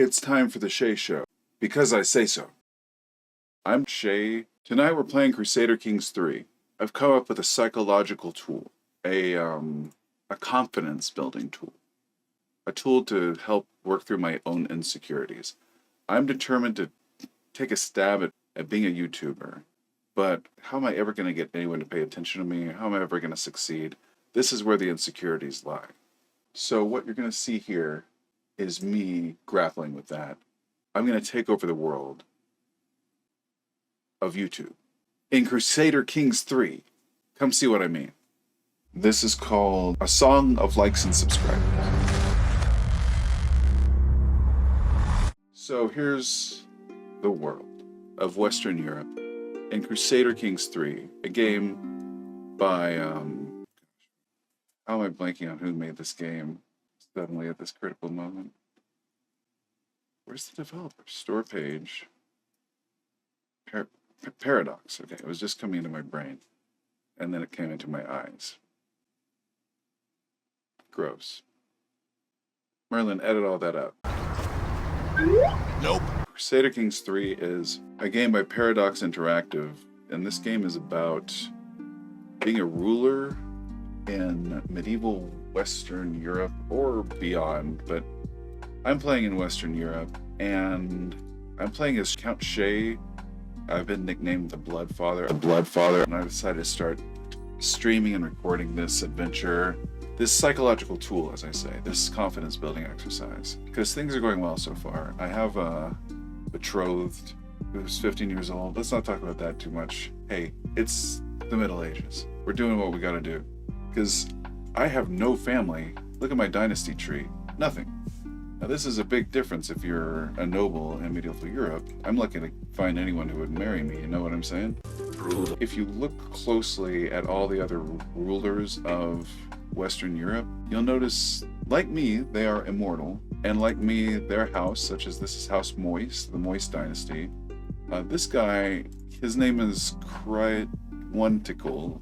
It's time for the Shay Show, because I say so. I'm Shay. Tonight we're playing Crusader Kings 3. I've come up with a psychological tool, a confidence building tool, a tool to help work through my own insecurities. I'm determined to take a stab at being a YouTuber, but how am I ever going to get anyone to pay attention to me? How am I ever going to succeed? This is where the insecurities lie. So what you're going to see here is me grappling with that. I'm going to take over the world of YouTube in Crusader Kings 3. Come see what I mean. This is called A Song of Likes and Subscribers. So here's the world of Western Europe in Crusader Kings 3, a game by, how am I blanking on who made this game suddenly at this critical moment? Where's the developer? Store page. Paradox. Okay, it was just coming into my brain. And then it came into my eyes. Gross. Merlin, edit all that out. Nope. Crusader Kings 3 is a game by Paradox Interactive, and this game is about being a ruler in medieval Western Europe or beyond, but I'm playing in Western Europe, and I'm playing as Count Shay. I've been nicknamed the Bloodfather, and I decided to start streaming and recording this adventure, this psychological tool, as I say, this confidence building exercise, because things are going well so far. I have a betrothed who's 15 years old. Let's not talk about that too much. Hey, it's the Middle Ages. We're doing what we gotta do, because I have no family. Look at my dynasty tree, nothing. Now this is a big difference if you're a noble in medieval Europe. I'm lucky to find anyone who would marry me, you know what I'm saying? If you look closely at all the other rulers of Western Europe, you'll notice, like me, they are immortal, and like me, their house, such as this is House Moist, the Moist dynasty. This guy, his name is Critical.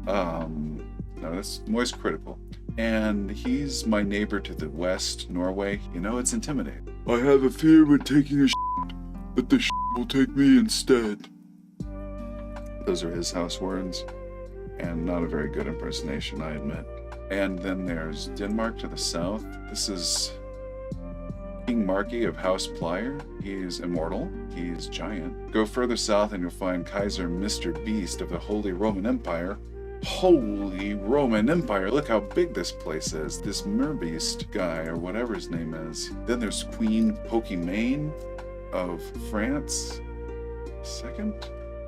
No, that's Moist Critical. And he's my neighbor to the west, Norway. You know, it's intimidating. I have a fear when taking a shit, but the shit will take me instead. Those are his house words, and not a very good impersonation, I admit. And then there's Denmark to the south. This is King Marky of House Plier. He's immortal. He's giant. Go further south and you'll find Kaiser Mr. Beast of the Holy Roman Empire. Holy Roman Empire, look how big this place is. This Merbeast guy, or whatever his name is. Then there's Queen Pokimane of France. Second?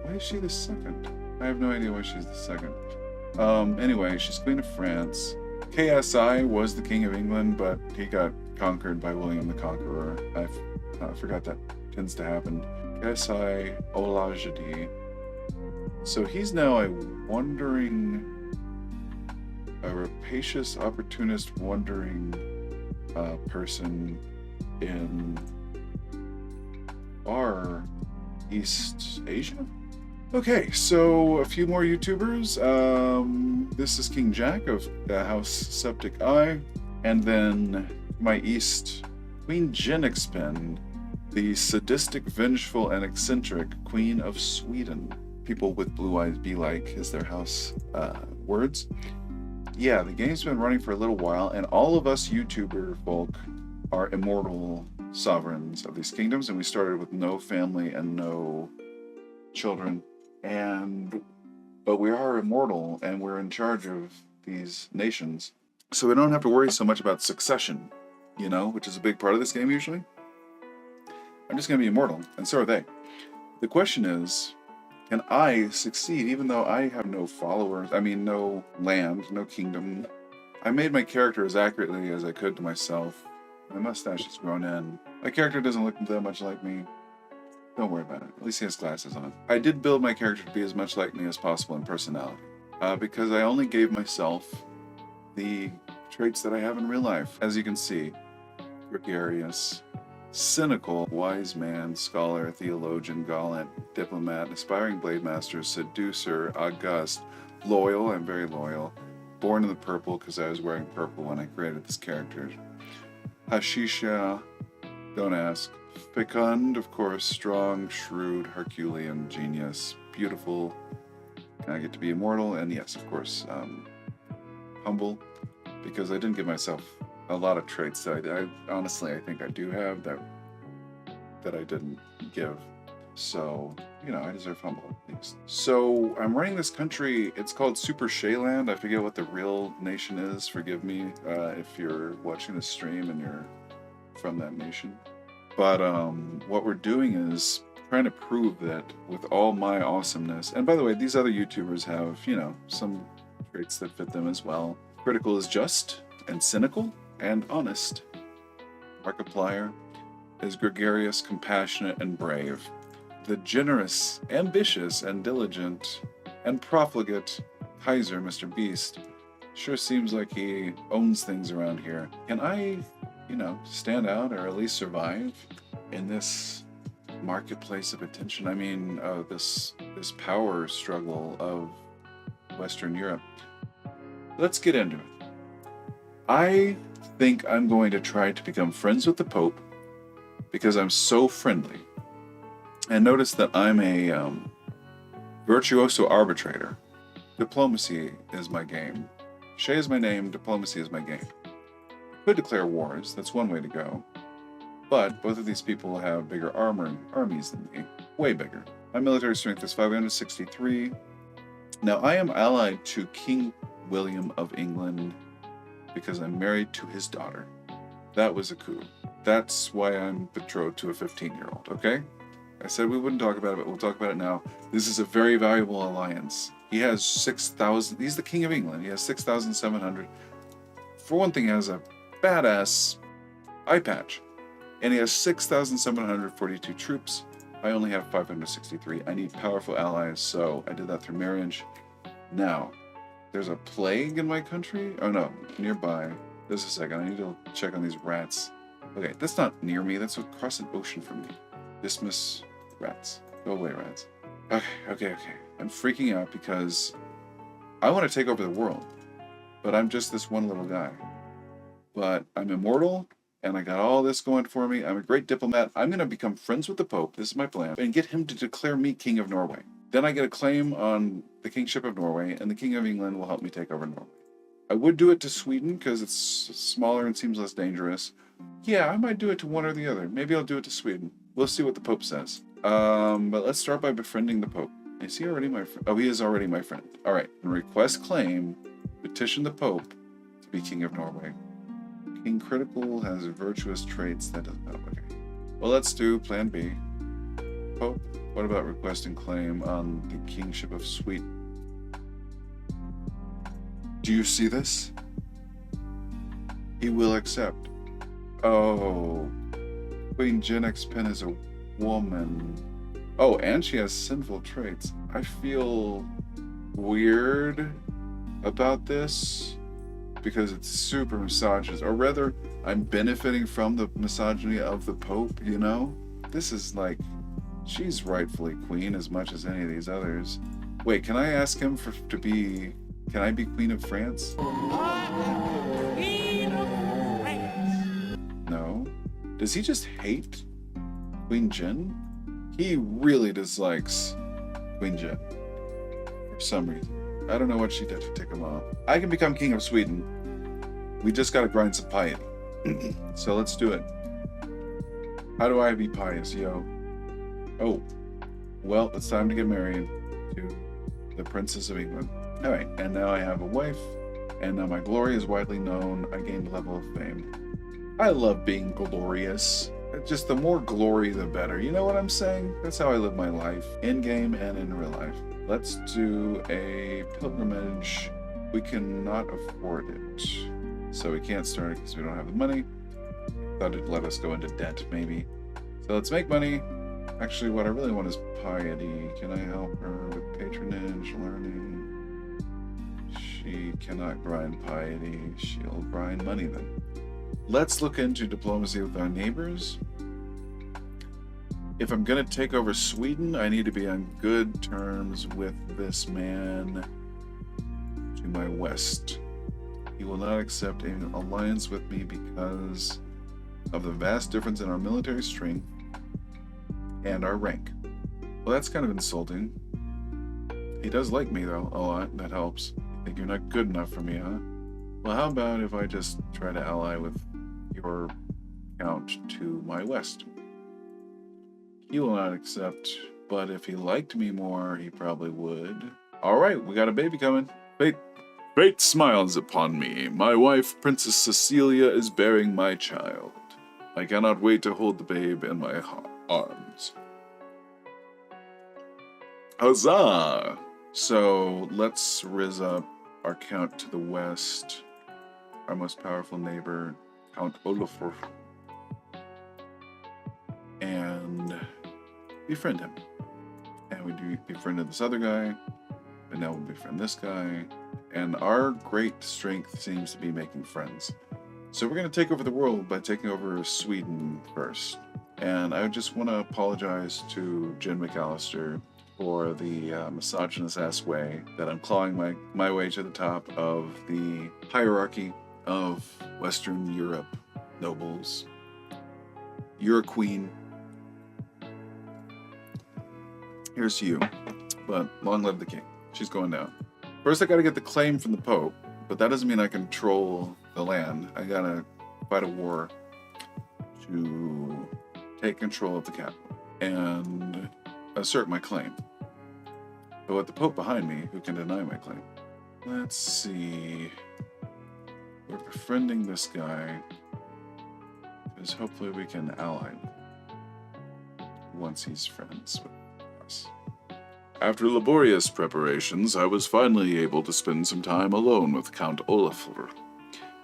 Why is she the second? I have no idea why she's the second. Anyway, she's Queen of France. KSI was the King of England, but he got conquered by William the Conqueror. I forgot that tends to happen. KSI Olajedi. So he's now a rapacious, opportunist, wandering person in far East Asia? Okay, so a few more YouTubers. This is King Jack of House Septic Eye. And then my east, Queen Jenixpen, the sadistic, vengeful, and eccentric Queen of Sweden. People with blue eyes be like is their house words. Yeah, the game's been running for a little while, and all of us YouTuber folk are immortal sovereigns of these kingdoms, and we started with no family and no children, but we are immortal, and we're in charge of these nations, so we don't have to worry so much about succession, you know, which is a big part of this game usually. I'm just going to be immortal, and so are they. The question is, can I succeed even though I have no followers? I mean, no land, no kingdom. I made my character as accurately as I could to myself. My mustache has grown in. My character doesn't look that much like me. Don't worry about it. At least he has glasses on. I did build my character to be as much like me as possible in personality. Because I only gave myself the traits that I have in real life. As you can see, gregarious, cynical, wise man, scholar, theologian, gallant, diplomat, aspiring blade master, seducer, august, loyal, I'm very loyal, born in the purple because I was wearing purple when I created this character, Hashisha, Don't ask. Fecund, of course, strong, shrewd, Herculean, genius, beautiful. I get to be immortal, and yes, of course, humble, because I didn't give myself a lot of traits that I honestly I think I do have that I didn't give. So, you know, I deserve humble at least. So I'm running this country. It's called Super Shay Land. I forget what the real nation is. Forgive me if you're watching this stream and you're from that nation. But what we're doing is trying to prove that with all my awesomeness, and by the way, these other YouTubers have, you know, some traits that fit them as well. Critical is just and cynical and honest. Markiplier is gregarious, compassionate, and brave. The generous, ambitious, and diligent, and profligate Kaiser, Mr. Beast, sure seems like he owns things around here. Can I, you know, stand out or at least survive in this marketplace of attention? I mean, this power struggle of Western Europe. Let's get into it. I think I'm going to try to become friends with the Pope because I'm so friendly. And notice that I'm a virtuoso arbitrator. Diplomacy is my game. Shay is my name, diplomacy is my game. I could declare wars, that's one way to go. But both of these people have bigger armies than me. Way bigger. My military strength is 563. Now I am allied to King William of England because I'm married to his daughter. That was a coup. That's why I'm betrothed to a 15-year-old, okay? I said we wouldn't talk about it, but we'll talk about it now. This is a very valuable alliance. He has 6,000. He's the king of England. He has 6,700. For one thing, he has a badass eye patch. And he has 6,742 troops. I only have 563. I need powerful allies, so I did that through marriage. Now, there's a plague in my country? Oh no, nearby. Just a second, I need to check on these rats. Okay, that's not near me. That's across an ocean from me. Dismiss rats. Go away, rats. Okay. I'm freaking out because I want to take over the world, but I'm just this one little guy. But I'm immortal, and I got all this going for me. I'm a great diplomat. I'm going to become friends with the Pope. This is my plan. And get him to declare me King of Norway. Then I get a claim on the Kingship of Norway, and the King of England will help me take over Norway. I would do it to Sweden because it's smaller and seems less dangerous. Yeah, I might do it to one or the other. Maybe I'll do it to Sweden. We'll see what the Pope says. But let's start by befriending the Pope. Is he already my friend? Oh, he is already my friend. All right. Request claim. Petition the Pope to be King of Norway. King Critical has virtuous traits that doesn't. Oh, okay. Well, let's do Plan B. Pope, what about requesting claim on the Kingship of Sweden? Do you see this? He will accept. Oh. Queen Genix Pen is a woman. Oh, and she has sinful traits. I feel weird about this because it's super misogynist, or rather, I'm benefiting from the misogyny of the Pope, you know? This is like, she's rightfully queen as much as any of these others. Wait, can I ask him to be, can I be Queen of France? Queen of France. No. Does he just hate Queen Jen? He really dislikes Queen Jen for some reason. I don't know what she did to tick him off. I can become King of Sweden. We just gotta grind some piety. So let's do it. How do I be pious, yo? Oh, well, it's time to get married to the Princess of England. All right, and now I have a wife, and now my glory is widely known. I gained a level of fame. I love being glorious. Just the more glory, the better. You know what I'm saying? That's how I live my life, in-game and in real life. Let's do a pilgrimage. We cannot afford it. So we can't start it because we don't have the money. Thought it'd let us go into debt, maybe. So let's make money. Actually, what I really want is piety. Can I help her with patronage, learning? She cannot grind piety. She'll grind money then. Let's look into diplomacy with our neighbors. If I'm going to take over Sweden, I need to be on good terms with this man to my west. He will not accept an alliance with me because of the vast difference in our military strength and our rank. Well, that's kind of insulting. He does like me, though, a lot. That helps. You think you're not good enough for me, huh? Well, how about if I just try to ally with your count to my west? He will not accept, but if he liked me more, he probably would. All right, we got a baby coming. Fate smiles upon me. My wife, Princess Cecilia, is bearing my child. I cannot wait to hold the babe in my arms. Huzzah! So let's riz up our count to the west. Our most powerful neighbor, Count Olafur. And befriend him. And we befriended this other guy. And now we'll befriend this guy. And our great strength seems to be making friends. So we're going to take over the world by taking over Sweden first. And I just want to apologize to Jen McAllister for the misogynist-ass way that I'm clawing my way to the top of the hierarchy of Western Europe nobles. You're a queen. Here's to you. But long live the king. She's going down. First, I gotta get the claim from the Pope, but that doesn't mean I control the land. I gotta fight a war to take control of the capital and assert my claim. But with the Pope behind me, who can deny my claim? Let's see. We're befriending this guy, because hopefully we can ally once he's friends with us. After laborious preparations, I was finally able to spend some time alone with Count Olafur.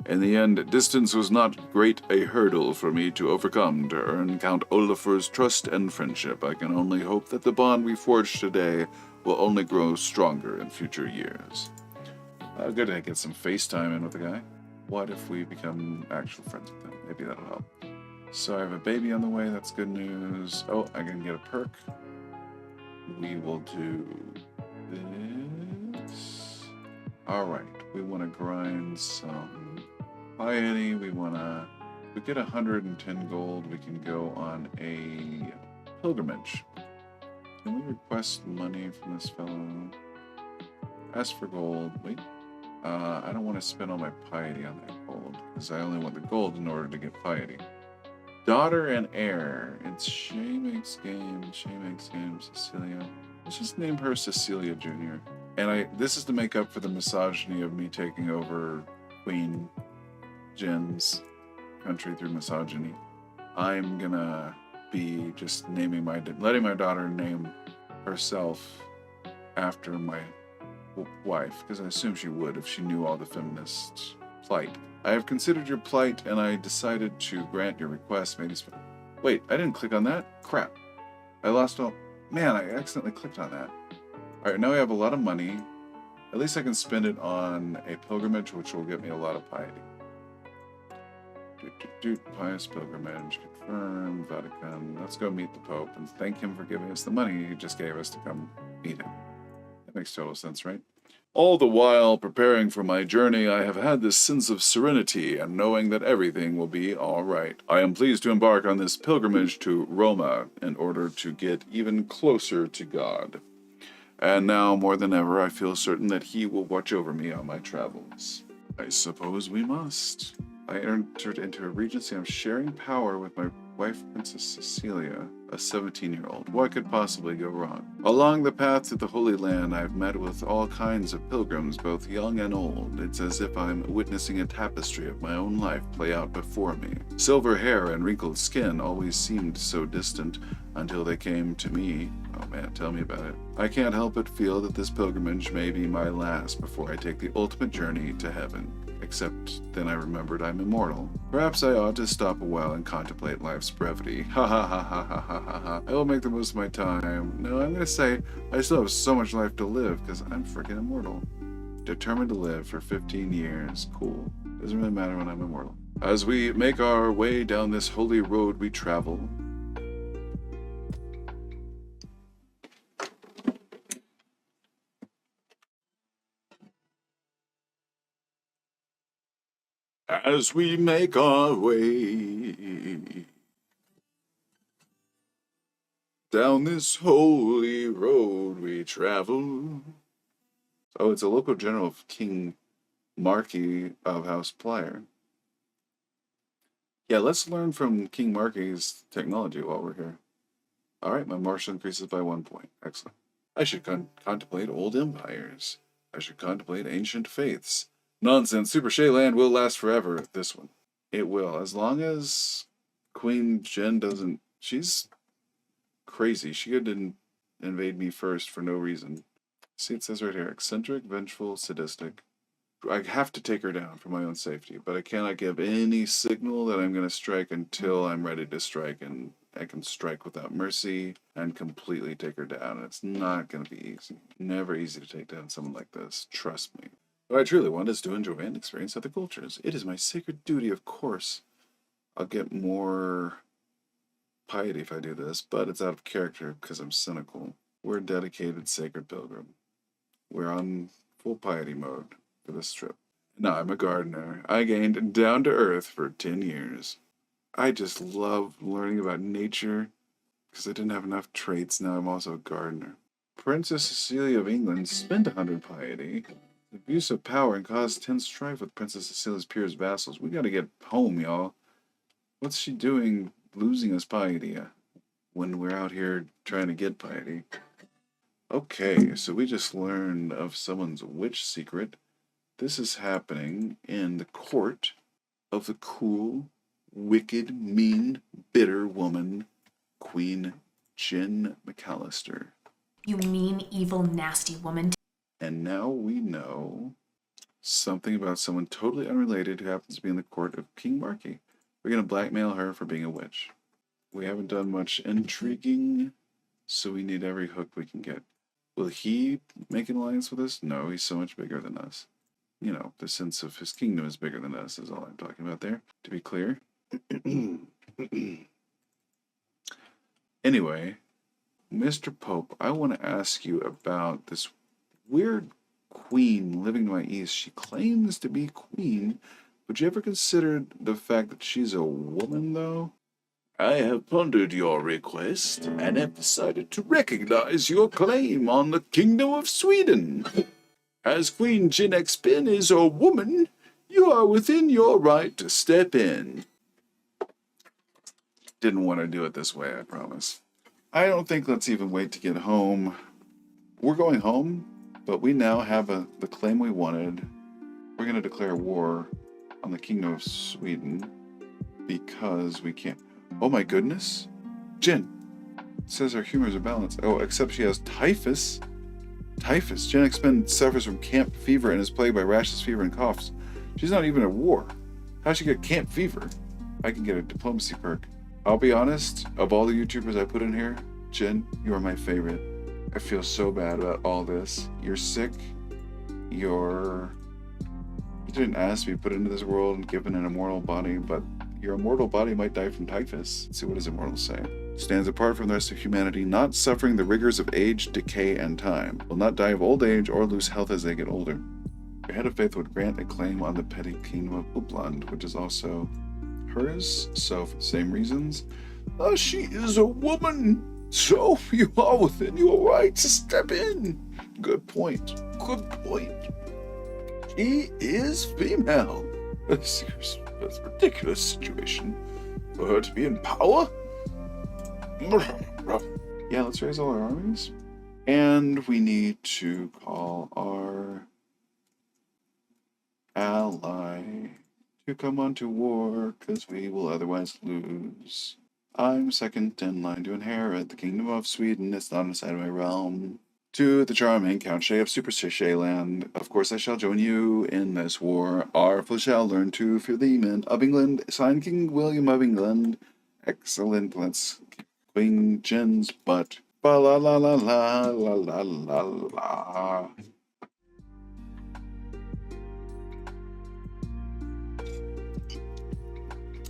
In the end, distance was not great a hurdle for me to overcome to earn Count Olafur's trust and friendship. I can only hope that the bond we forged today will only grow stronger in future years. Good to get some FaceTime in with the guy. What if we become actual friends with him? Maybe that'll help. So I have a baby on the way, that's good news. Oh, I can get a perk. We will do this. Alright, we want to grind some piety. We get 110 gold, we can go on a pilgrimage. Can we request money from this fellow? Ask for gold. Wait. I don't want to spend all my piety on that gold, because I only want the gold in order to get piety. Daughter and heir. It's Shay makes games. Shay makes games. Cecilia. Let's just name her Cecilia Jr. And this is to make up for the misogyny of me taking over Queen Jen's country through misogyny. I'm gonna be just letting my daughter name herself after my wife, because I assume she would if she knew all the feminist plight. I have considered your plight, and I decided to grant your request. Wait, I didn't click on that? Crap. I lost all... Man, I accidentally clicked on that. Alright, now I have a lot of money. At least I can spend it on a pilgrimage, which will get me a lot of piety. Pious pilgrimage. Confirm. Vatican. Let's go meet the Pope and thank him for giving us the money he just gave us to come meet him. That makes total sense, right? All the while preparing for my journey, I have had this sense of serenity and knowing that everything will be all right. I am pleased to embark on this pilgrimage to Roma in order to get even closer to God. And now, more than ever, I feel certain that He will watch over me on my travels. I suppose we must. I entered into a regency. I'm sharing power with my wife, Princess Cecilia, a 17-year-old. What could possibly go wrong? Along the path to the Holy Land, I've met with all kinds of pilgrims, both young and old. It's as if I'm witnessing a tapestry of my own life play out before me. Silver hair and wrinkled skin always seemed so distant until they came to me. Oh man, tell me about it. I can't help but feel that this pilgrimage may be my last before I take the ultimate journey to heaven. Except then I remembered I'm immortal. Perhaps I ought to stop a while and contemplate life's brevity. Ha ha ha ha ha ha ha ha. I will make the most of my time. No, I'm gonna say I still have so much life to live because I'm freaking immortal. Determined to live for 15 years. Cool. Doesn't really matter when I'm immortal. As we make our way down this holy road we travel, as we make our way down this holy road we travel. Oh, it's a local general of King Marky of House Plier. Yeah, let's learn from King Marky's technology while we're here. Alright, my martial increases by 1 point. Excellent. I should contemplate old empires. I should contemplate ancient faiths. Nonsense, Super Shay Land will last forever. This one. It will, as long as Queen Jen doesn't... She's crazy. She could invade me first for no reason. See, it says right here, eccentric, vengeful, sadistic. I have to take her down for my own safety, but I cannot give any signal that I'm going to strike until I'm ready to strike, and I can strike without mercy and completely take her down. It's not going to be easy. Never easy to take down someone like this. Trust me. What I truly want is to enjoy and experience other cultures. It is my sacred duty, of course. I'll get more piety if I do this, but it's out of character because I'm cynical. We're a dedicated sacred pilgrim. We're on full piety mode for this trip. Now I'm a gardener. I gained down to earth for 10 years. I just love learning about nature because I didn't have enough traits. Now I'm also a gardener. Princess Cecilia of England spent 100 piety. Abuse of power and caused tense strife with Princess Cecilia's peers vassals. We gotta get home, y'all. What's she doing losing us piety when we're out here trying to get piety? Okay, so we just learned of someone's witch secret. This is happening in the court of the cool, wicked, mean, bitter woman, Queen Jen McAllister. You mean, evil, nasty woman. And now we know something about someone totally unrelated who happens to be in the court of King Marky. We're going to blackmail her for being a witch. We haven't done much intriguing, so we need every hook we can get. Will he make an alliance with us? No, he's so much bigger than us. You know, the sense of his kingdom is bigger than us is all I'm talking about there, to be clear. Anyway, Mr. Pope, I want to ask you about this weird queen living to my east. She claims to be queen. Would you ever consider the fact that she's a woman, though? I have pondered your request and have decided to recognize your claim on the Kingdom of Sweden. As Queen Jen Xpin is a woman, you are within your right to step in. Didn't want to do it this way, I promise. I don't think let's even wait to get home. We're going home, but we now have the claim we wanted. We're going to declare war on the Kingdom of Sweden because we can't. Oh my goodness. Jen. It says her humors are balanced. Oh, except she has typhus. Typhus. Jen Xpin suffers from camp fever and is plagued by rashes, fever, and coughs. She's not even at war. How'd she get camp fever? I can get a diplomacy perk. I'll be honest, of all the YouTubers I put in here, Jen, you are my favorite. I feel so bad about all this. You're sick. You didn't ask to be put into this world and given an immortal body, but your immortal body might die from typhus. Let's see, what does immortal say? Stands apart from the rest of humanity, not suffering the rigors of age, decay, and time. Will not die of old age or lose health as they get older. Your head of faith would grant a claim on the petty kingdom of Upland, which is also hers, so for the same reasons. She is a woman, so you are within your right to step in. Good point. Good point. She is female. That's a ridiculous situation for her to be in power. Yeah, let's raise all our armies. And we need to call our ally to come onto war, because we will otherwise lose. I'm second in line to inherit the Kingdom of Sweden. It's not inside of my realm. To the charming Count Shay of Super Shay Land, of course I shall join you in this war. Our foot shall learn to fear the men of England. Signed King William of England. Excellent. Let's kick Queen Jen's butt. Ba la la la la la la la la.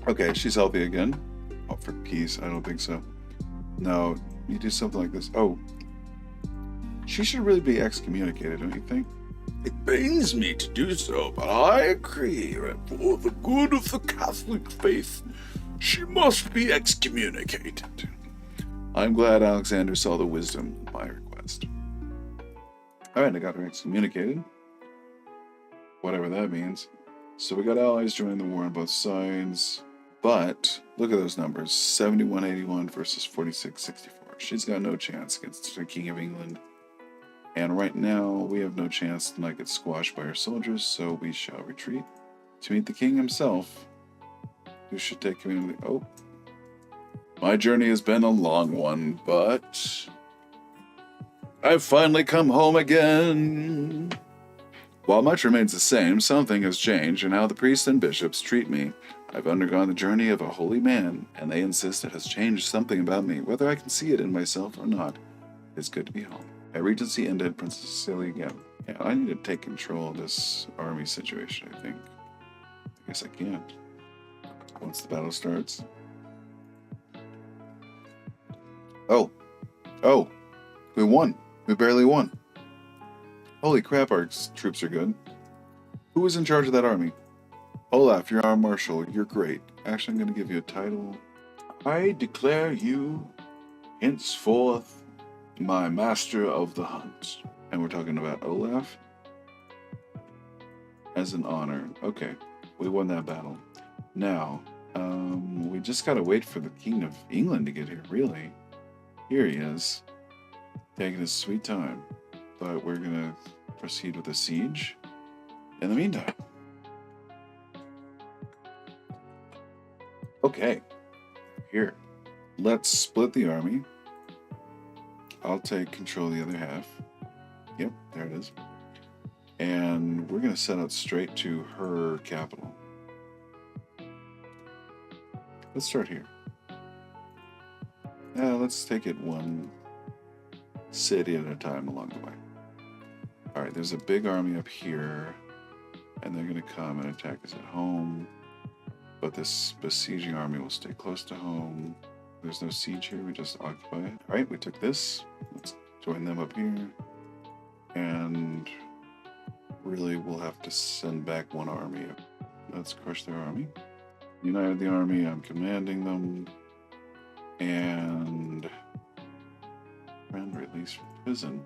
Okay, she's healthy again. Oh, for peace. I don't think so. No, you do something like this. Oh. She should really be excommunicated, don't you think? It pains me to do so, but I agree that for the good of the Catholic faith, she must be excommunicated. I'm glad Alexander saw the wisdom in my request. Alright, I got her excommunicated. Whatever that means. So we got allies joining the war on both sides. But, look at those numbers. 71-81 versus 46-64. She's got no chance against the King of England. And right now, we have no chance to not get squashed by our soldiers, so we shall retreat to meet the king himself, who should take command of the... Oh. My journey has been a long one, but I've finally come home again. While much remains the same, something has changed in how the priests and bishops treat me. I've undergone the journey of a holy man, and they insist it has changed something about me, whether I can see it in myself or not. It's good to be home. At Regency ended, Princess Cecilia again. Yeah, I need to take control of this army situation, I think. I guess I can't. Once the battle starts. Oh, we won. We barely won. Holy crap, our troops are good. Who was in charge of that army? Olaf, you're our marshal. You're great. Actually, I'm going to give you a title. I declare you henceforth my master of the hunt. And we're talking about Olaf as an honor. Okay, we won that battle. Now, we just got to wait for the King of England to get here, really. Here he is, taking his sweet time. But we're going to proceed with a siege in the meantime. Okay, here. Let's split the army. I'll take control of the other half. Yep, there it is. And we're going to set out straight to her capital. Let's start here. Let's take it one city at a time along the way. Alright, there's a big army up here, and they're going to come and attack us at home. But this besieging army will stay close to home. There's no siege here, we just occupy it. Alright, we took this. Let's join them up here. And really, we'll have to send back one army. Let's crush their army. United the army, I'm commanding them. And friend released from prison.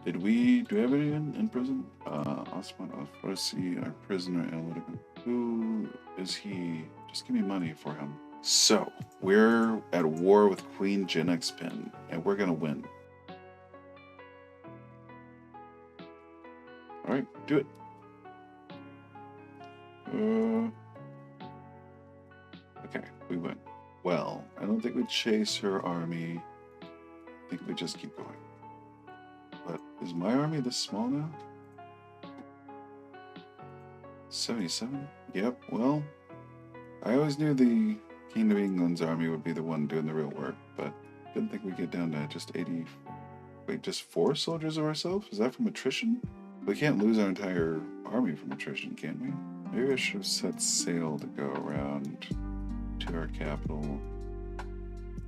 Do we have any in prison? Osman Al-Farsi, our prisoner, who is he? Just give me money for him. So, we're at war with Queen Jinexpin, and we're gonna win. Alright, do it. Okay, we win. Well, I don't think we chase her army. I think we just keep going. But is my army this small now? 77? Yep, well, I always knew the King of England's army would be the one doing the real work, but didn't think we'd get down to just 80... Wait, just 4 soldiers of ourselves? Is that from attrition? We can't lose our entire army from attrition, can we? Maybe I should have set sail to go around to our capital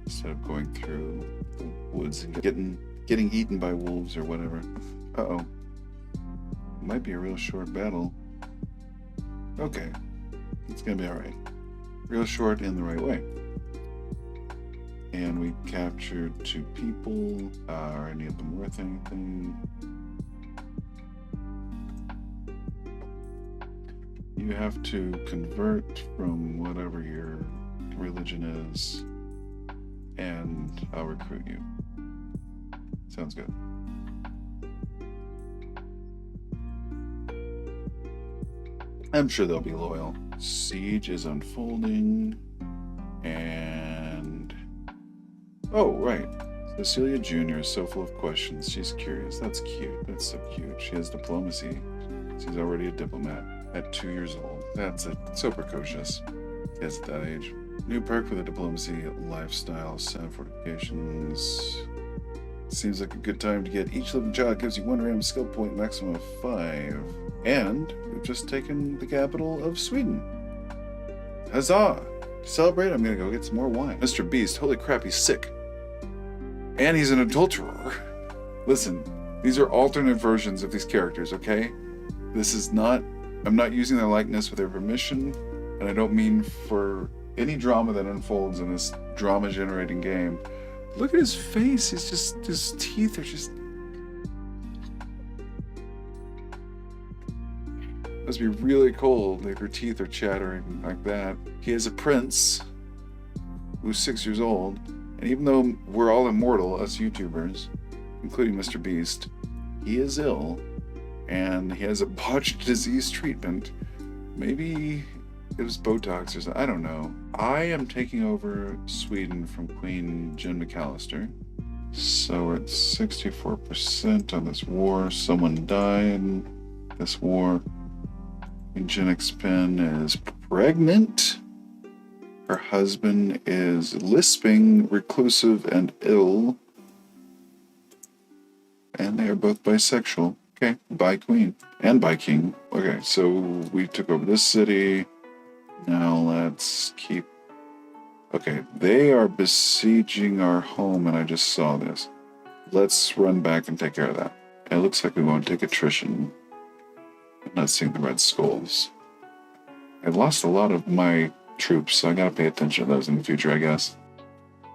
instead of going through the woods and getting eaten by wolves or whatever. Uh-oh. Might be a real short battle. Okay. It's gonna be alright. Real short in the right way. And we captured 2 people. Are any of them worth anything? You have to convert from whatever your religion is, and I'll recruit you. Sounds good. I'm sure they'll be loyal. Siege is unfolding, and... Oh, right. Cecilia Jr. is so full of questions. She's curious. That's cute. That's so cute. She has diplomacy. She's already a diplomat at 2 years old. That's it. So precocious. Kids at that age. New perk for the diplomacy lifestyle. 7 fortifications. Seems like a good time to get each living child. Gives you 1 random skill point, maximum of 5. And we've just taken the capital of Sweden. Huzzah! To celebrate, I'm gonna go get some more wine. Mr. Beast, holy crap, he's sick. And he's an adulterer. Listen, these are alternate versions of these characters, okay? This is not, I'm not using their likeness with their permission, and I don't mean for any drama that unfolds in this drama-generating game. Look at his face, he's just, his teeth are just... Must be really cold if your teeth are chattering like that. He has a prince who's 6 years old, and even though we're all immortal, us YouTubers, including Mr. Beast, he is ill, and he has a botched disease treatment. Maybe it was Botox or something, I don't know. I am taking over Sweden from Queen Jen McAllister. So we're at 64% on this war. Someone died this war. Queen Jen Xpen is pregnant. Her husband is lisping, reclusive, and ill. And they are both bisexual. Okay, bi queen and bi king. Okay, so we took over this city. Now let's keep... Okay, they are besieging our home, and I just saw this. Let's run back and take care of that. It looks like we won't take attrition. I'm not seeing the red skulls. I lost a lot of my troops, so I gotta pay attention to those in the future, I guess.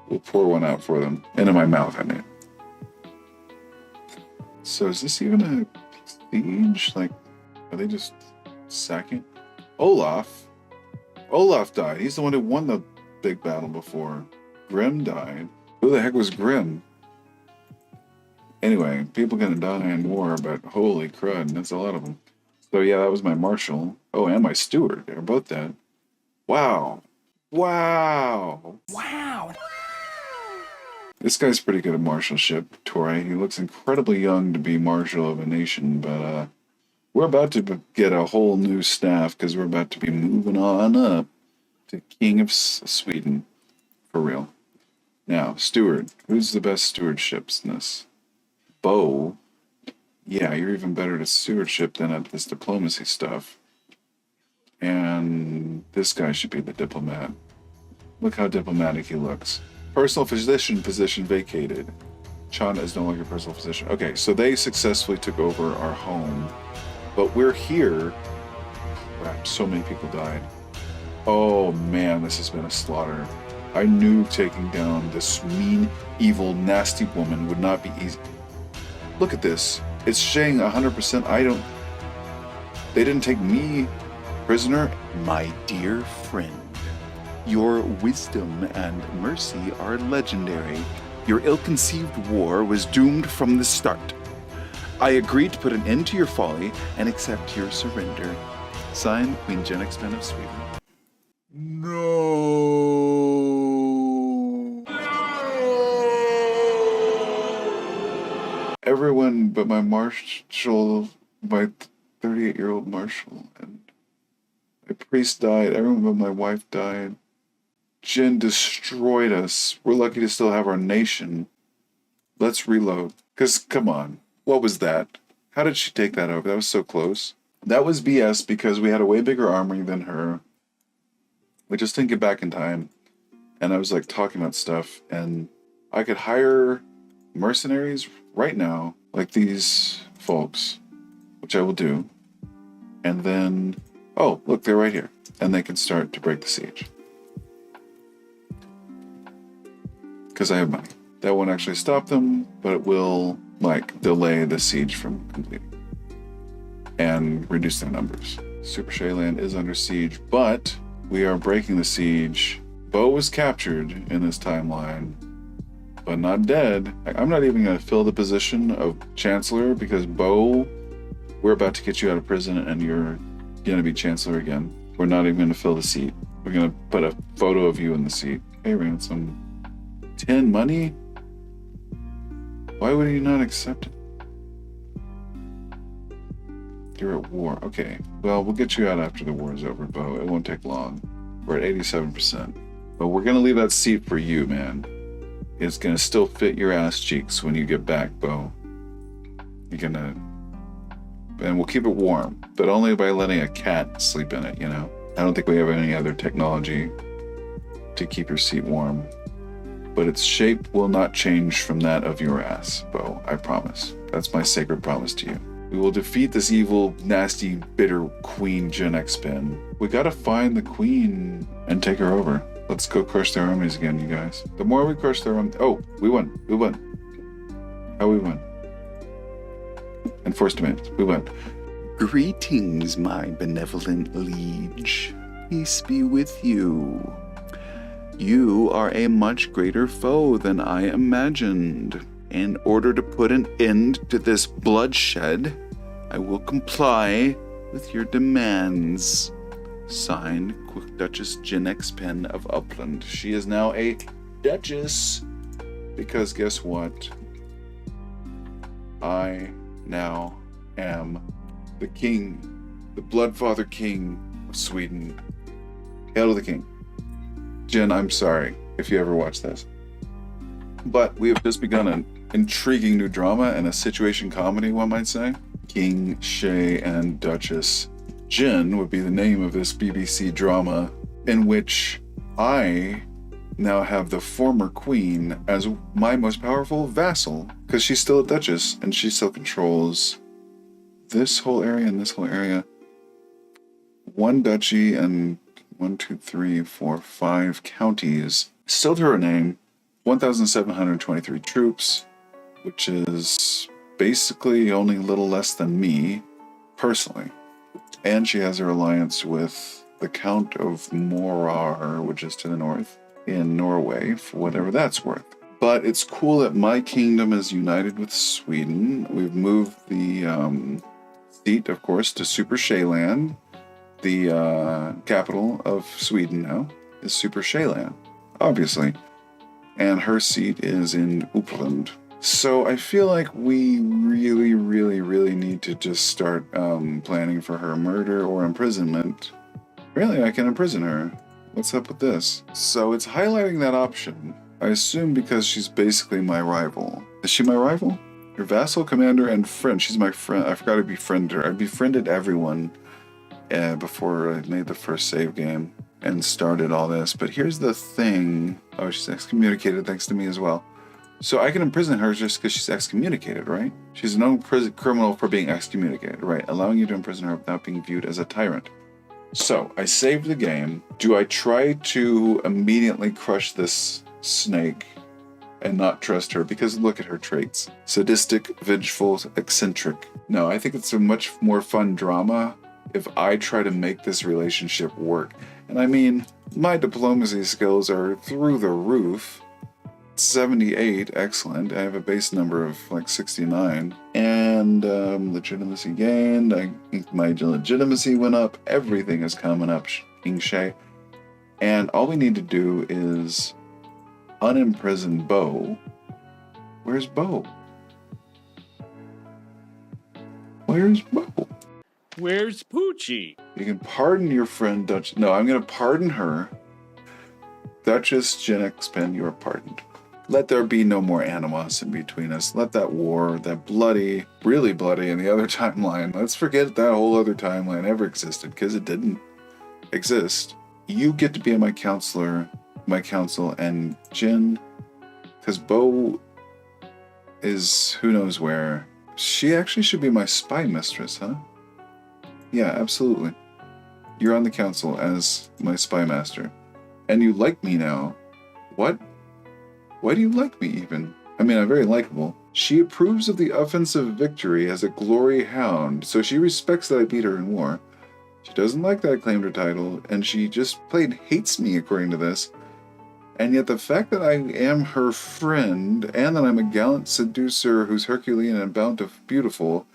We'll pour one out for them. Into my mouth, I mean. So is this even a siege? Like, are they just sacking? Olaf died. He's the one who won the big battle before. Grim died. Who the heck was Grim? Anyway, people gonna die in war, but holy crud, that's a lot of them. So yeah, that was my marshal. Oh, and my steward. They're both dead. Wow. Wow. Wow. This guy's pretty good at marshalship, Torre. He looks incredibly young to be marshal of a nation, but we're about to get a whole new staff because we're about to be moving on up to King of Sweden. For real. Now, steward. Who's the best stewardships in this? Bo. Yeah, you're even better at stewardship than at this diplomacy stuff. And this guy should be the diplomat. Look how diplomatic he looks. Personal physician position vacated. Chana is no longer personal physician. Okay, so they successfully took over our home. But we're here. Crap, so many people died. Oh man, this has been a slaughter. I knew taking down this mean, evil, nasty woman would not be easy. Look at this. It's saying 100%. They didn't take me prisoner. My dear friend, your wisdom and mercy are legendary. Your ill-conceived war was doomed from the start. I agree to put an end to your folly and accept your surrender. Signed, Queen Jen Xpen of Sweden. No. Everyone but my marshal, my 38-year-old marshal, and my priest died. Everyone but my wife died. Jen destroyed us. We're lucky to still have our nation. Let's reload. Because, come on. What was that? How did she take that over? That was so close. That was BS because we had a way bigger army than her. We just didn't get back in time. And I was like talking about stuff. And I could hire mercenaries right now, like these folks, which I will do. And then, oh, look, they're right here. And they can start to break the siege. Because I have money. That won't actually stop them, but it will, like, delay the siege from completing. And reduce their numbers. Super Shay Land is under siege, but we are breaking the siege. Bo was captured in this timeline, but not dead. I'm not even going to fill the position of Chancellor because Bo, we're about to get you out of prison and you're going to be Chancellor again. We're not even going to fill the seat. We're going to put a photo of you in the seat. Hey, ransom. 10 money? Why would he not accept it? You're at war. Okay. Well, we'll get you out after the war is over, Bo. It won't take long. We're at 87%. But we're going to leave that seat for you, man. It's going to still fit your ass cheeks when you get back, Bo. You're going to... And we'll keep it warm, but only by letting a cat sleep in it, you know? I don't think we have any other technology to keep your seat warm. But its shape will not change from that of your ass, Bo. I promise. That's my sacred promise to you. We will defeat this evil, nasty, bitter queen Gen X Pin. We gotta find the queen and take her over. Let's go crush their armies again, you guys. The more we crush their armies... Oh, we won. We won. How we won? Enforced demands. We won. Greetings, my benevolent liege. Peace be with you. You are a much greater foe than I imagined. In order to put an end to this bloodshed, I will comply with your demands. Signed, Duchess Gen X Pen of Upland. She is now a Duchess. Because guess what? I now am the king, the Bloodfather King of Sweden. Hail to the king. Jen, I'm sorry if you ever watch this. But we have just begun an intriguing new drama and a situation comedy, one might say. King, Shay, and Duchess. Jen would be the name of this BBC drama in which I now have the former queen as my most powerful vassal, because she's still a duchess and she still controls this whole area and this whole area. One duchy and 5 counties. Still to her name, 1,723 troops, which is basically only a little less than me, personally. And she has her alliance with the Count of Morar, which is to the north, in Norway, for whatever that's worth. But it's cool that my kingdom is united with Sweden. We've moved the seat, of course, to Super Shayland. The capital of Sweden now is Super Shayland, obviously. And her seat is in Uppland. So I feel like we really need to just start planning for her murder or imprisonment. Really, I can imprison her. What's up with this? So it's highlighting that option. I assume because she's basically my rival. Is she my rival? Your vassal, commander, and friend. She's my friend. I forgot to befriend her. I befriended everyone before I made the first save game and started all this. But here's the thing. Oh, she's excommunicated thanks to me as well. So I can imprison her just because she's excommunicated, right? She's a known criminal for being excommunicated, right? Allowing you to imprison her without being viewed as a tyrant. So I saved the game. Do I try to immediately crush this snake and not trust her? Because look at her traits. Sadistic, vengeful, eccentric. No, I think it's a much more fun drama if I try to make this relationship work. And I mean, my diplomacy skills are through the roof. 78, excellent. I have a base number of like 69. And legitimacy gained. I think my legitimacy went up. Everything is coming up, King Shay. And all we need to do is unimprison Bo. Where's Bo? Where's Bo? Where's Poochie? You can pardon your friend Duchess. No, I'm going to pardon her. Duchess Gen X Pen, you are pardoned. Let there be no more animosity between us. Let that war, that bloody, really bloody in the other timeline, let's forget that whole other timeline ever existed, because it didn't exist. You get to be my counselor, my counsel, and Jen, because Bo is who knows where. She actually should be my spy mistress, huh? Yeah, absolutely. You're on the council as my spy master. And you like me now. What? Why do you like me even? I mean, I'm very likable. She approves of the offensive victory as a glory hound, so she respects that I beat her in war. She doesn't like that I claimed her title, and she just plain hates me according to this. And yet the fact that I am her friend, and that I'm a gallant seducer who's Herculean and beautiful,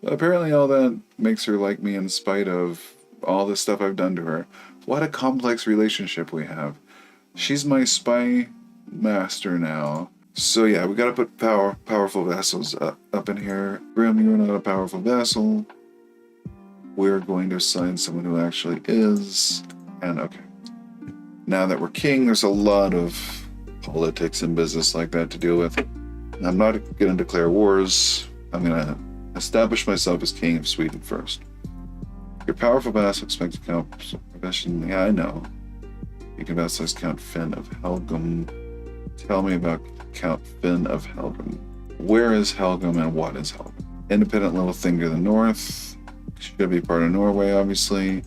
apparently all that makes her like me in spite of all the stuff I've done to her. What a complex relationship we have. She's my spy master now. So yeah, we gotta put powerful vassals up in here. Grim, you're not a powerful vassal. We're going to assign someone who actually is. And okay. Now that we're king, there's a lot of politics and business like that to deal with. I'm not gonna declare wars. I'm gonna establish myself as king of Sweden first. Your powerful vassal expects to count profession. Yeah, I know. You can vassalize Count Finn of Helgum. Tell me about Count Finn of Helgum. Where is Helgum and what is Helgum? Independent little thing to the north. Should be part of Norway, obviously.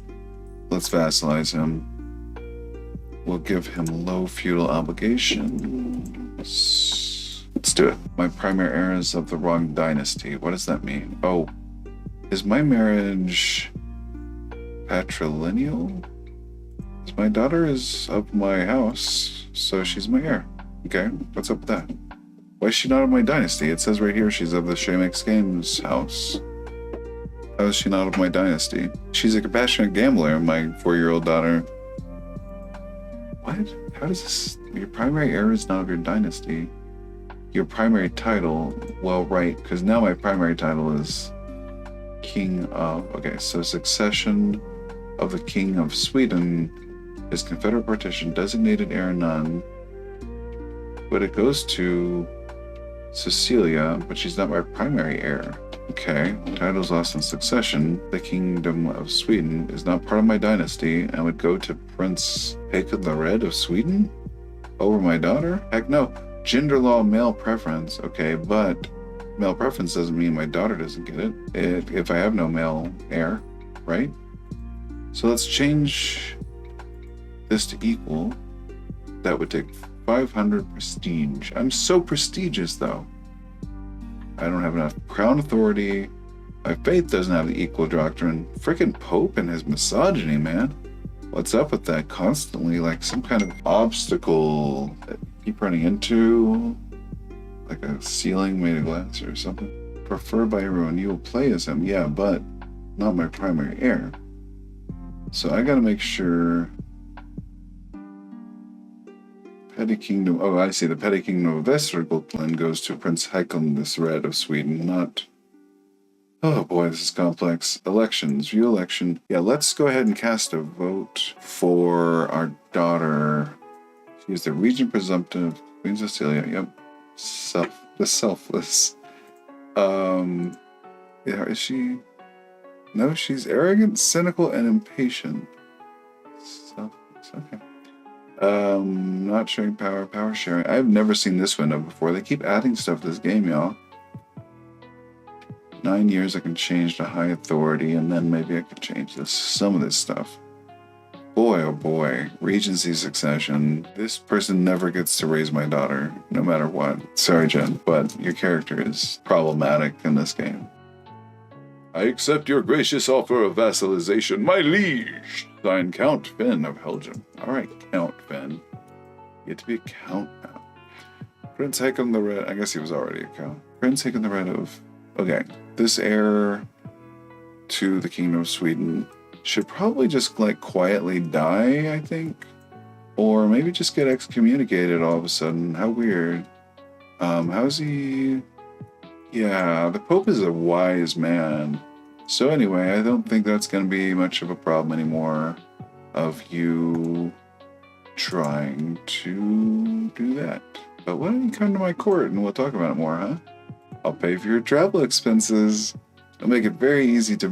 Let's vassalize him. We'll give him low feudal obligations. Let's do it. My primary heir is of the wrong dynasty. What does that mean? Oh, is my marriage patrilineal? My daughter is of my house, so she's my heir. Okay, what's up with that? Why is she not of my dynasty? It says right here she's of the Shay Games house. How is she not of my dynasty? She's a compassionate gambler, my 4-year-old daughter. What? How does this... Your primary heir is not of your dynasty. Your primary title... Well, right, because now my primary title is King of... Okay, so succession of the King of Sweden is Confederate partition, designated heir none. But it goes to Cecilia, but she's not my primary heir. Okay, titles lost in succession. The Kingdom of Sweden is not part of my dynasty and would go to Prince Haakon the Red of Sweden over my daughter? Heck no. Gender law, male preference. Okay, but male preference doesn't mean my daughter doesn't get it if I have no male heir, right? So let's change this to equal. That would take 500 prestige. I'm so prestigious, though. I don't have enough crown authority. My faith doesn't have the equal doctrine. Frickin' Pope and his misogyny, man. What's up with that? Constantly, like some kind of obstacle that you keep running into, like a ceiling made of glass or something. Preferred by everyone. You will play as him, yeah, but not my primary heir. So I gotta make sure. Petty Kingdom. Oh, I see. The Petty Kingdom of Västergötland goes to Prince Haakon the Red of Sweden, not... Oh boy, this is complex. Elections. View election. Yeah, let's go ahead and cast a vote for our daughter. She's the regent presumptive. Queen Cecilia. Yep. The selfless. Yeah, is she... No, she's arrogant, cynical, and impatient. Selfless. Okay. Not sharing power sharing. I've never seen this window before. They keep adding stuff to this game, y'all. 9 years I can change to high authority, and then maybe I could change some of this stuff. Boy, oh boy. Regency succession. This person never gets to raise my daughter, no matter what. Sorry, Jen, but your character is problematic in this game. I accept your gracious offer of vassalization, my liege. Signed, Count Finn of Helgen. Alright, Count Finn. You get to be a count now. Prince Haakon the Red. I guess he was already a count. Prince Haakon the Red of... Okay, this heir to the Kingdom of Sweden should probably just, like, quietly die, I think. Or maybe just get excommunicated all of a sudden. How weird. How's he... Yeah, the Pope is a wise man. So anyway, I don't think that's going to be much of a problem anymore of you trying to do that. But why don't you come to my court and we'll talk about it more, huh? I'll pay for your travel expenses. I'll make it very easy to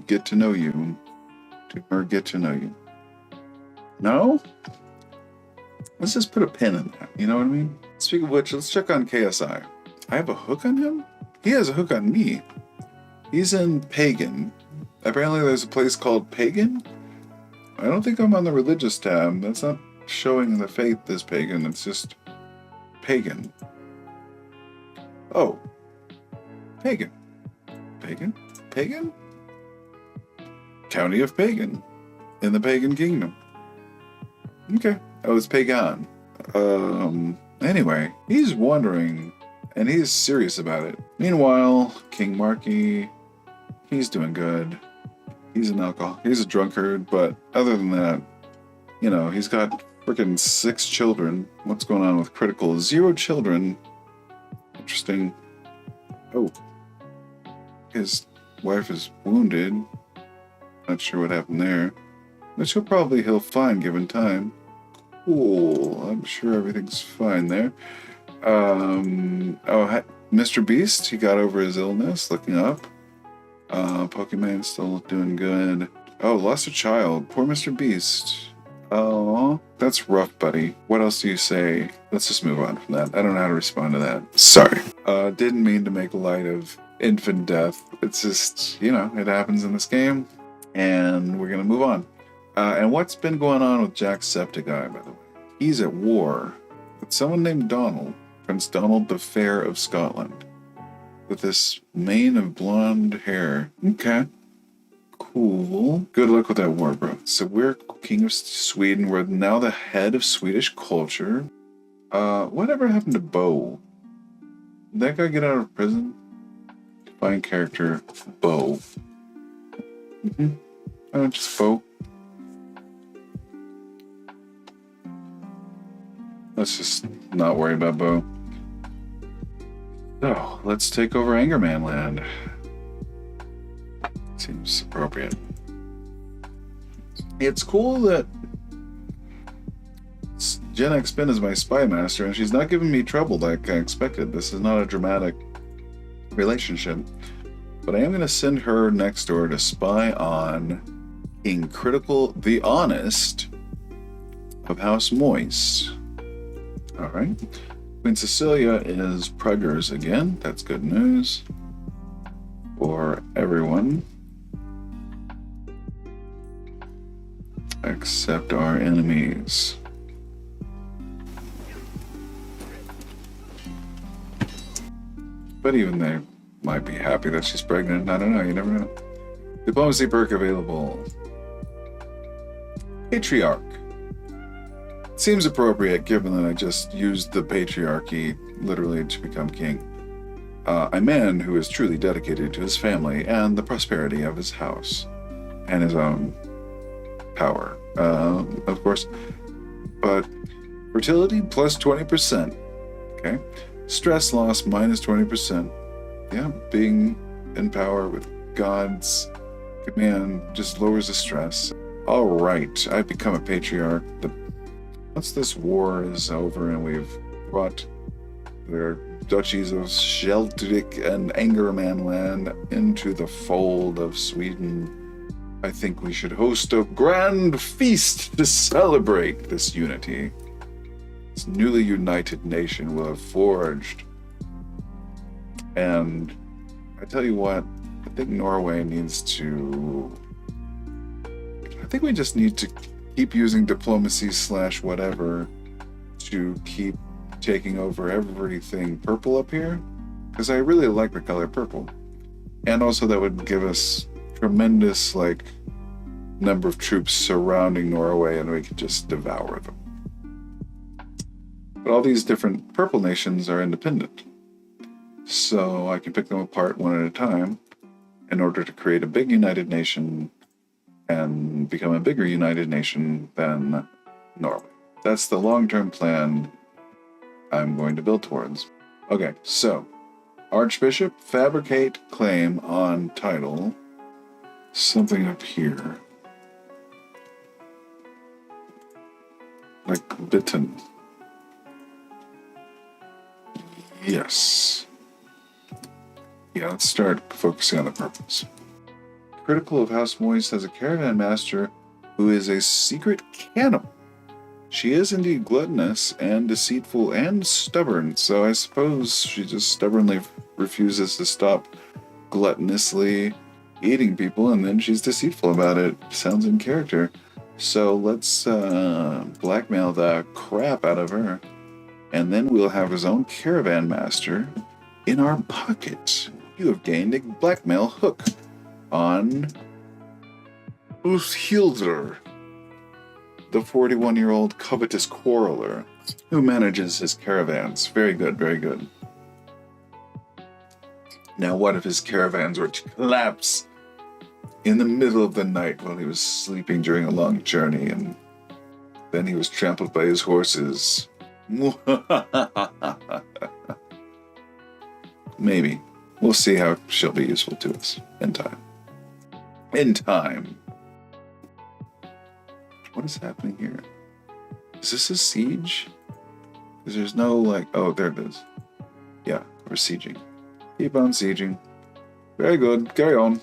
get to know you. No? Let's just put a pin in that, you know what I mean? Speaking of which, let's check on KSI. I have a hook on him? He has a hook on me. He's in Pagan. Apparently there's a place called Pagan? I don't think I'm on the religious tab. That's not showing the faith as Pagan. It's just Pagan. Oh. Pagan. Pagan? Pagan? County of Pagan. In the Pagan Kingdom. Okay. Oh, it's Pagan. Anyway, he's wondering, and he's serious about it. Meanwhile, King Marky, he's doing good. He's a drunkard, but other than that, you know, he's got freaking 6 children. What's going on with critical? 0 children. Interesting. Oh. His wife is wounded. Not sure what happened there. But he'll probably heal fine given time. Cool. I'm sure everything's fine there. Mr. Beast, he got over his illness, looking up. Pokemon's still doing good. Oh, lost a child. Poor Mr. Beast. Oh, that's rough, buddy. What else do you say? Let's just move on from that. I don't know how to respond to that. Sorry. Didn't mean to make light of infant death. It's just, you know, it happens in this game. And we're going to move on. And what's been going on with Jacksepticeye, by the way? He's at war with someone named Donald, Prince Donald the Fair of Scotland, with this mane of blonde hair. Okay. Cool. Good luck with that war, bro. So we're King of Sweden. We're now the head of Swedish culture. Whatever happened to Bo? Did that guy get out of prison? Define character, Bo. Oh, just Bo. Let's just not worry about Bo. So, let's take over Angerman Land. Seems appropriate. It's cool that Gen X Spin is my spy master, and she's not giving me trouble like I expected. This is not a dramatic relationship. But I am going to send her next door to spy on King Critical the Honest of House Moist. Alright. Queen Cecilia is preggers again. That's good news for everyone. Except our enemies. But even they might be happy that she's pregnant. I don't know, you never know. Diplomacy perk available. Patriarch. Seems appropriate given that I just used the patriarchy literally to become king. A man who is truly dedicated to his family and the prosperity of his house and his own power, of course. But fertility plus 20%. Okay. Stress loss minus 20%. Yeah, being in power with God's command just lowers the stress. All right, I've become a patriarch. Once this war is over and we've brought their duchies of Sheldrick and Angerman Land into the fold of Sweden, I think we should host a grand feast to celebrate this unity. This newly united nation will have forged. And I tell you what, I think Norway needs to... I think we just need to keep using diplomacy / whatever to keep taking over everything purple up here, because I really like the color purple. And also that would give us tremendous number of troops surrounding Norway, and we could just devour them. But all these different purple nations are independent, so I can pick them apart one at a time in order to create a big united nation and become a bigger united nation than Norway. That's the long-term plan I'm going to build towards. Okay, so Archbishop, fabricate claim on title. Something up here. Like Bitten. Yes. Yeah, let's start focusing on the purples. Critical of House Moist has a caravan master who is a secret cannibal. She is indeed gluttonous and deceitful and stubborn, so I suppose she just stubbornly refuses to stop gluttonously eating people, and then she's deceitful about it. Sounds in character. So let's blackmail the crap out of her, and then we'll have his own caravan master in our pocket. You have gained a blackmail hook on Ushilder, the 41-year-old covetous quarreler who manages his caravans. Very good, very good. Now, what if his caravans were to collapse in the middle of the night while he was sleeping during a long journey, and then he was trampled by his horses? Maybe. We'll see how she'll be useful to us in time. In time. What is happening here? Is this a siege? Because there's no oh, there it is. Yeah, we're sieging. Keep on sieging. Very good. Carry on.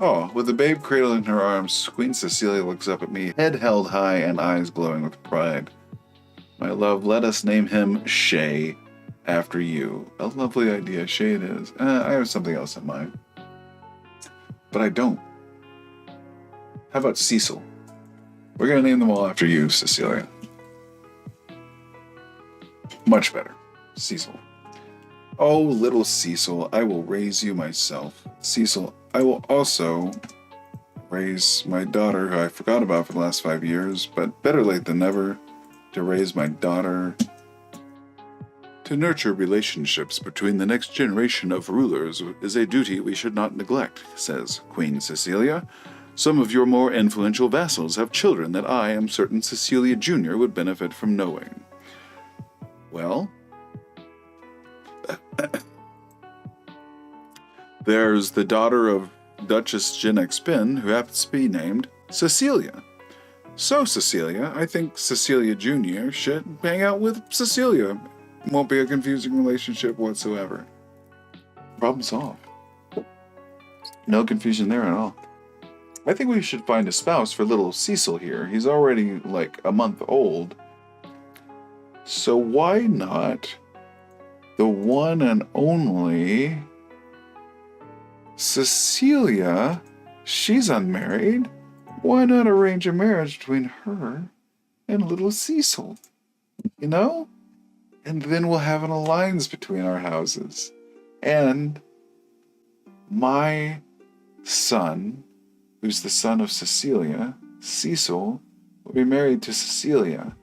Oh, with the babe cradled in her arms, Queen Cecilia looks up at me, head held high and eyes glowing with pride. My love, let us name him Shay, after you. A lovely idea, Shay it is. I have something else in mind. But I don't. How about Cecil? We're going to name them all after you, Cecilia. Much better. Cecil. Oh, little Cecil, I will raise you myself. Cecil, I will also raise my daughter, who I forgot about for the last 5 years, but better late than never, to raise my daughter. To nurture relationships between the next generation of rulers is a duty we should not neglect, says Queen Cecilia. Some of your more influential vassals have children that I am certain Cecilia Jr. would benefit from knowing. Well, there's the daughter of Duchess Gen Pin, who happens to be named Cecilia. So, Cecilia, I think Cecilia Jr. should hang out with Cecilia. Won't be a confusing relationship whatsoever. Problem solved. No confusion there at all. I think we should find a spouse for little Cecil here. He's already like a month old. So why not the one and only Cecilia? She's unmarried. Why not arrange a marriage between her and little Cecil? You know? And then we'll have an alliance between our houses. And my son, who's the son of Cecilia, Cecil, will be married to Cecilia,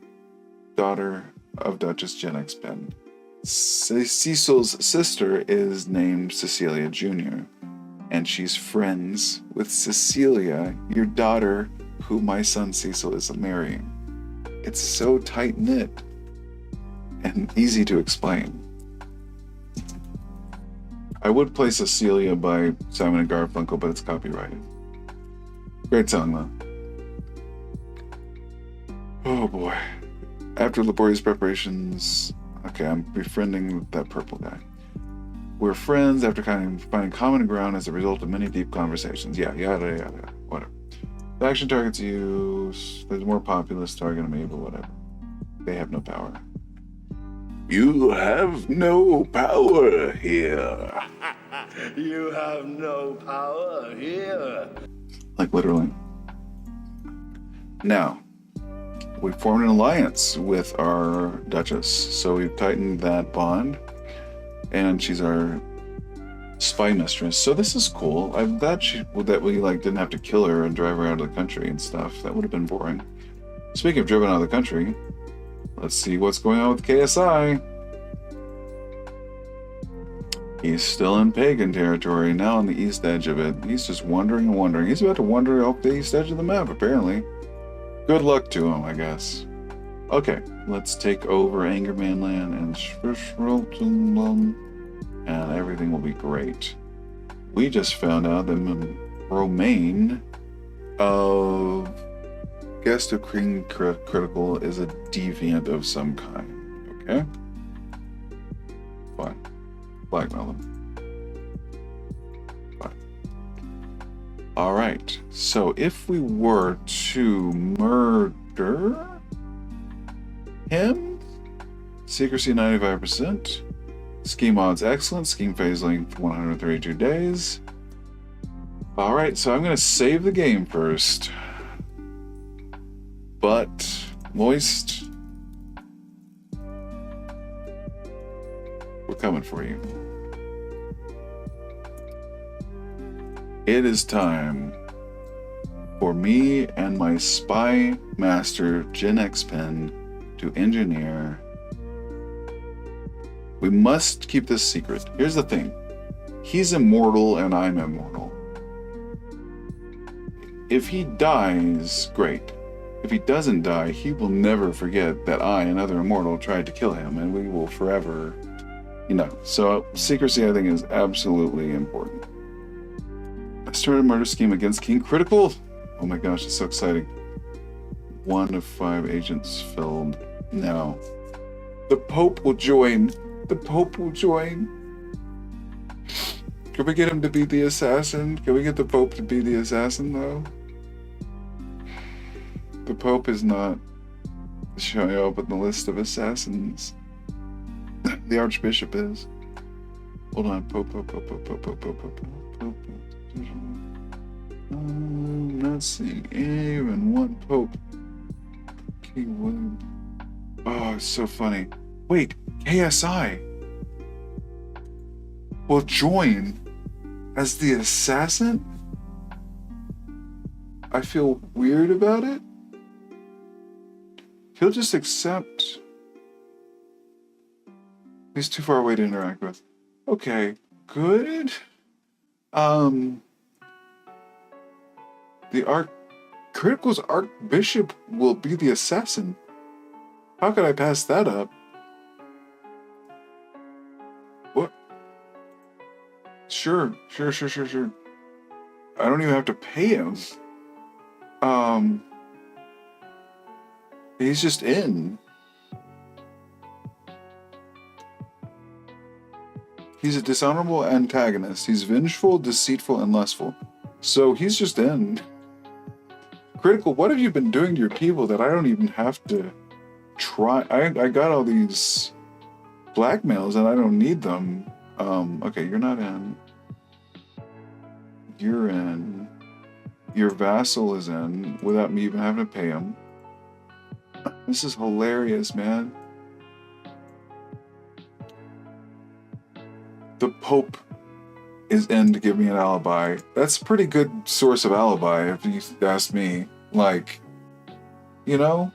daughter of Duchess Gen Pin. Cecil's sister is named Cecilia Jr., and she's friends with Cecilia, your daughter, who my son Cecil is marrying. It's so tight-knit and easy to explain. I would play Cecilia by Simon & Garfunkel, but it's copyrighted. Great song, though. Oh boy. After laborious preparations... Okay, I'm befriending that purple guy. We're friends after finding common ground as a result of many deep conversations. Yeah, yada, yada, whatever. The action targets you. There's a more populous target on me, but whatever. They have no power. You have no power here. You have no power here. Like, literally. Now, we formed an alliance with our Duchess, so we've tightened that bond, and she's our spy mistress. So this is cool. I'm glad that we didn't have to kill her and drive her out of the country and stuff. That would have been boring. Speaking of driven out of the country, let's see what's going on with KSI. He's still in pagan territory, now on the east edge of it. He's just wandering and wandering. He's about to wander off the east edge of the map, apparently. Good luck to him, I guess. Okay, let's take over Angerman Land and everything will be great. We just found out that Romaine of Guest of King Critical is a deviant of some kind. Okay? Fine. Blackmail them. Fine. Alright, so if we were to murder him, secrecy 95%, scheme odds excellent, scheme phase length 132 days. Alright, so I'm going to save the game first. But, Moist, we're coming for you. It is time for me and my spy master, Gen Pin, to engineer. We must keep this secret. Here's the thing. He's immortal and I'm immortal. If he dies, great. If he doesn't die, he will never forget that I, another immortal, tried to kill him, and we will forever, So secrecy, I think, is absolutely important. I started a murder scheme against King Critical. Oh my gosh, it's so exciting. 1 of 5 agents filled. Now, the Pope will join. The Pope will join. Can we get him to be the assassin? Can we get the Pope to be the assassin, though? The Pope is not showing up on the list of assassins. The Archbishop is. Hold on. Pope. I'm not seeing even one Pope. King William. Oh, it's so funny. Wait, KSI will join as the assassin? I feel weird about it. He'll just accept. He's too far away to interact with. Okay, good. The Critical's Archbishop will be the assassin. How could I pass that up? What? Sure. I don't even have to pay him. He's just in. He's a dishonorable antagonist. He's vengeful, deceitful, and lustful. So he's just in. Critical, what have you been doing to your people that I don't even have to try? I got all these blackmails and I don't need them. Okay, you're not in. You're in. Your vassal is in without me even having to pay him. This is hilarious, man. The Pope is in to give me an alibi. That's a pretty good source of alibi, if you ask me. Like, you know?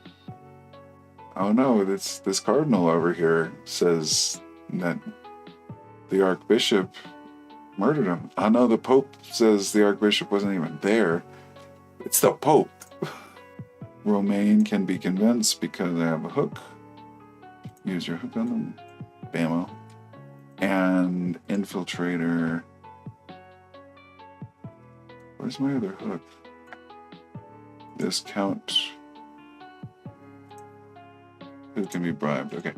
I don't know, this cardinal over here says that the Archbishop murdered him. I know the Pope says the Archbishop wasn't even there. It's the Pope. Romaine can be convinced because I have a hook. Use your hook on them. Bammo. And Infiltrator. Where's my other hook? Discount. Who can be bribed? Okay.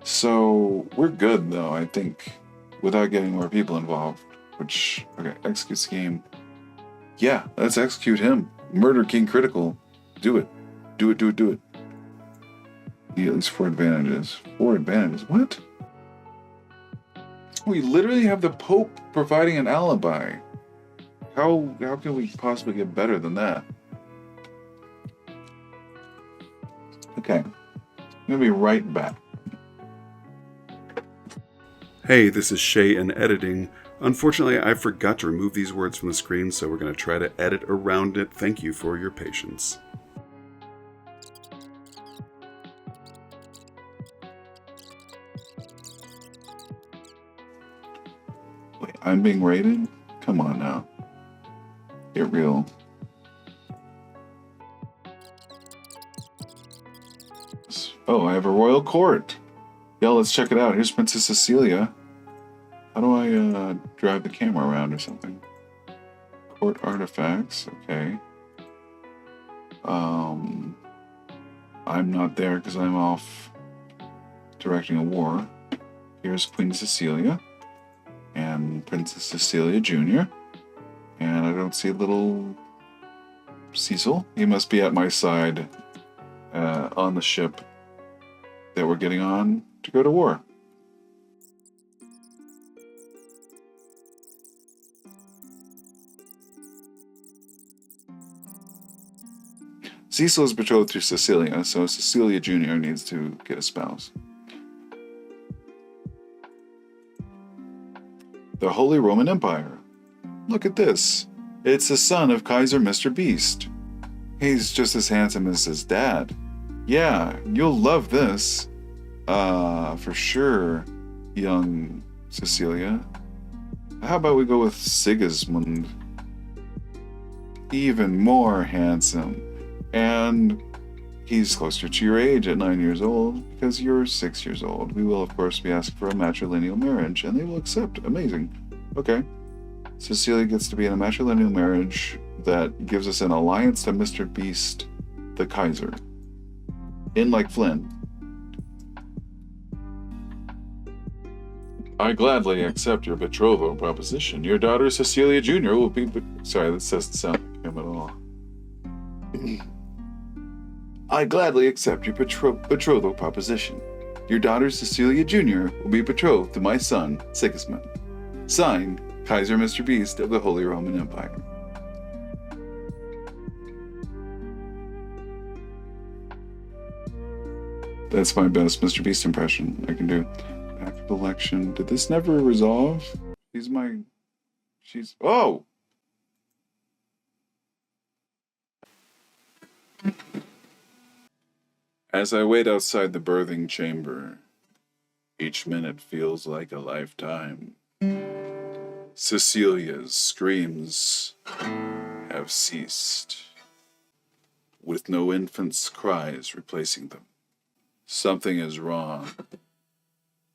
So we're good though, I think, without getting more people involved. Which, okay, execute scheme. Yeah, let's execute him. Murder King Critical. Do it. Do it. Need at least 4 advantages. 4 advantages? What? We literally have the Pope providing an alibi. How can we possibly get better than that? Okay. I'm gonna be right back. Hey, this is Shay in editing. Unfortunately, I forgot to remove these words from the screen, so we're going to try to edit around it. Thank you for your patience. Wait, I'm being rated? Come on now. Get real. Oh, I have a royal court. Yeah, let's check it out. Here's Princess Cecilia. How do I drive the camera around or something? Court artifacts, okay. I'm not there because I'm off directing a war. Here's Queen Cecilia and Princess Cecilia Jr. And I don't see little Cecil. He must be at my side on the ship that we're getting on to go to war. Cecil is betrothed to Cecilia, so Cecilia Jr. needs to get a spouse. The Holy Roman Empire. Look at this. It's the son of Kaiser Mr. Beast. He's just as handsome as his dad. Yeah, you'll love this. For sure, young Cecilia. How about we go with Sigismund? Even more handsome. And he's closer to your age at 9 years old, because you're 6 years old. We will, of course, be asked for a matrilineal marriage, and they will accept. Amazing. Okay. Cecilia gets to be in a matrilineal marriage that gives us an alliance to Mr. Beast, the Kaiser. In like Flynn. I gladly accept your betrothal proposition. Your daughter Cecilia Jr. will be... Sorry, that doesn't sound like him at all. I gladly accept your betrothal proposition. Your daughter Cecilia Jr. will be betrothed to my son, Sigismund. Signed, Kaiser Mr. Beast of the Holy Roman Empire. That's my best Mr. Beast impression I can do. Back of election. Did this never resolve? She's... Oh! As I wait outside the birthing chamber, each minute feels like a lifetime. Cecilia's screams have ceased, with no infant's cries replacing them. Something is wrong.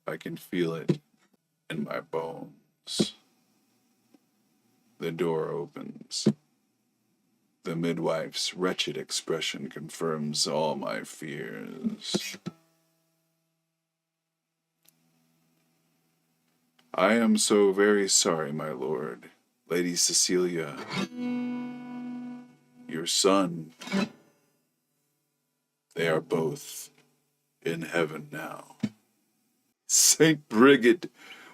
I can feel it in my bones. The door opens. The midwife's wretched expression confirms all my fears. I am so very sorry, my lord. Lady Cecilia, your son, they are both in heaven now. Saint Brigid,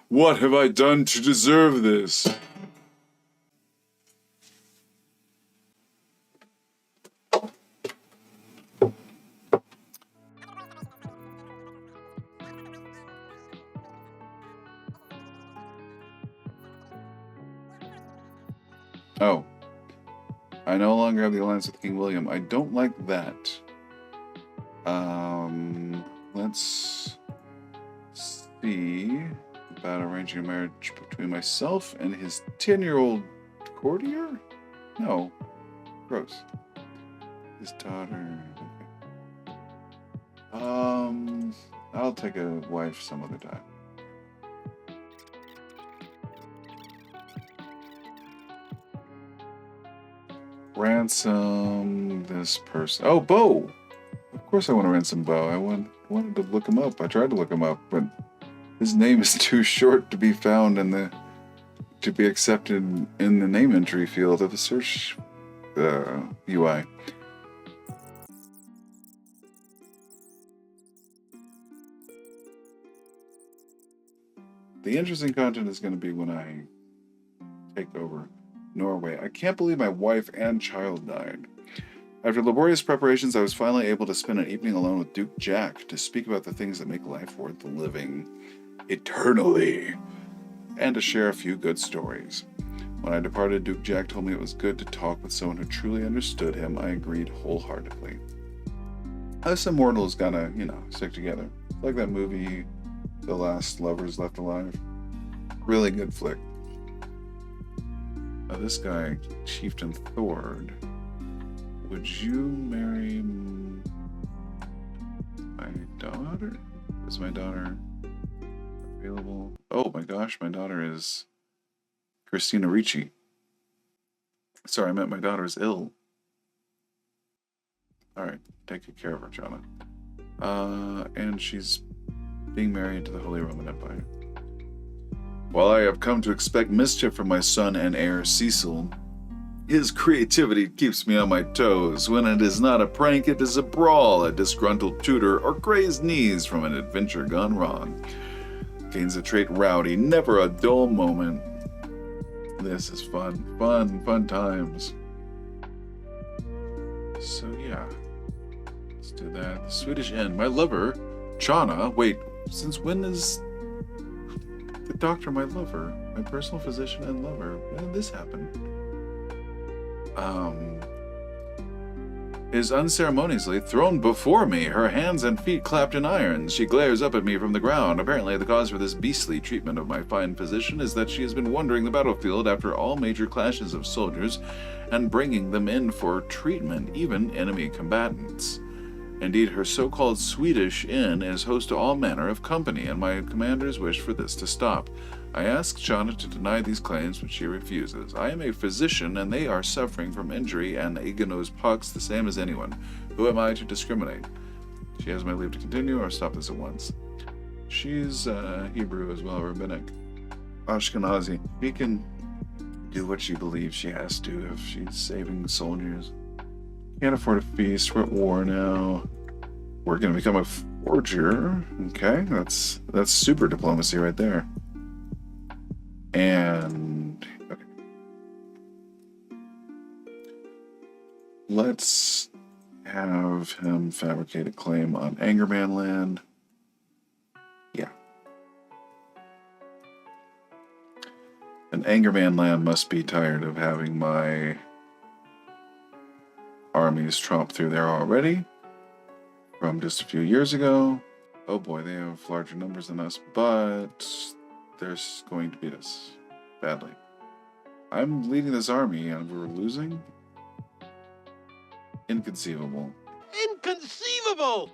what have I done to deserve this? Oh. I no longer have the alliance with King William. I don't like that. Let's see about arranging a marriage between myself and his 10-year-old courtier? No. Gross. His daughter. Okay. I'll take a wife some other time. Ransom this person. Oh, Bo! Of course I want to ransom Bo. I wanted to look him up. I tried to look him up, but his name is too short to be found to be accepted in the name entry field of the search UI. The interesting content is going to be when I take over Norway. I can't believe my wife and child died. After laborious preparations, I was finally able to spend an evening alone with Duke Jack to speak about the things that make life worth living eternally, and to share a few good stories. When I departed, Duke Jack told me it was good to talk with someone who truly understood him. I agreed wholeheartedly. Us immortals gotta, stick together. Like that movie, The Last Lovers Left Alive. Really good flick. This guy, Chieftain Thord, would you marry my daughter? Is my daughter available? Oh my gosh, my daughter is Christina Ricci. Sorry, I meant my daughter is ill. Alright, take good care of her, Jana. And she's being married to the Holy Roman Empire. While I have come to expect mischief from my son and heir Cecil, his creativity keeps me on my toes. When it is not a prank, it is a brawl, a disgruntled tutor, or crazed knees from an adventure gone wrong. Gains the trait rowdy, never a dull moment. This is fun times. So yeah, let's do that. The Swedish Inn. My lover, Chana. Wait, since when is the doctor my lover? My personal physician and lover. When did this happen? Is unceremoniously thrown before me, her hands and feet clapped in irons. She glares up at me from the ground. Apparently the cause for this beastly treatment of my fine physician is that she has been wandering the battlefield after all major clashes of soldiers and bringing them in for treatment, even enemy combatants. Indeed, her so-called Swedish Inn is host to all manner of company, and my commanders wish for this to stop. I ask Shauna to deny these claims, but she refuses. I am a physician, and they are suffering from injury and Agonose pox the same as anyone. Who am I to discriminate? She has my leave to continue, or stop this at once. She's Hebrew as well, rabbinic. Ashkenazi. She can do what she believes she has to if she's saving soldiers. Can't afford a feast. We're at war now. We're gonna become a forger. Okay, that's super diplomacy right there. And okay. Let's have him fabricate a claim on Angerman land. Yeah. And Angerman land must be tired of having my armies tromp through there already from just a few years ago. Oh boy, they have larger numbers than us, but they're going to beat us badly. I'm leading this army and we're losing? Inconceivable. Inconceivable!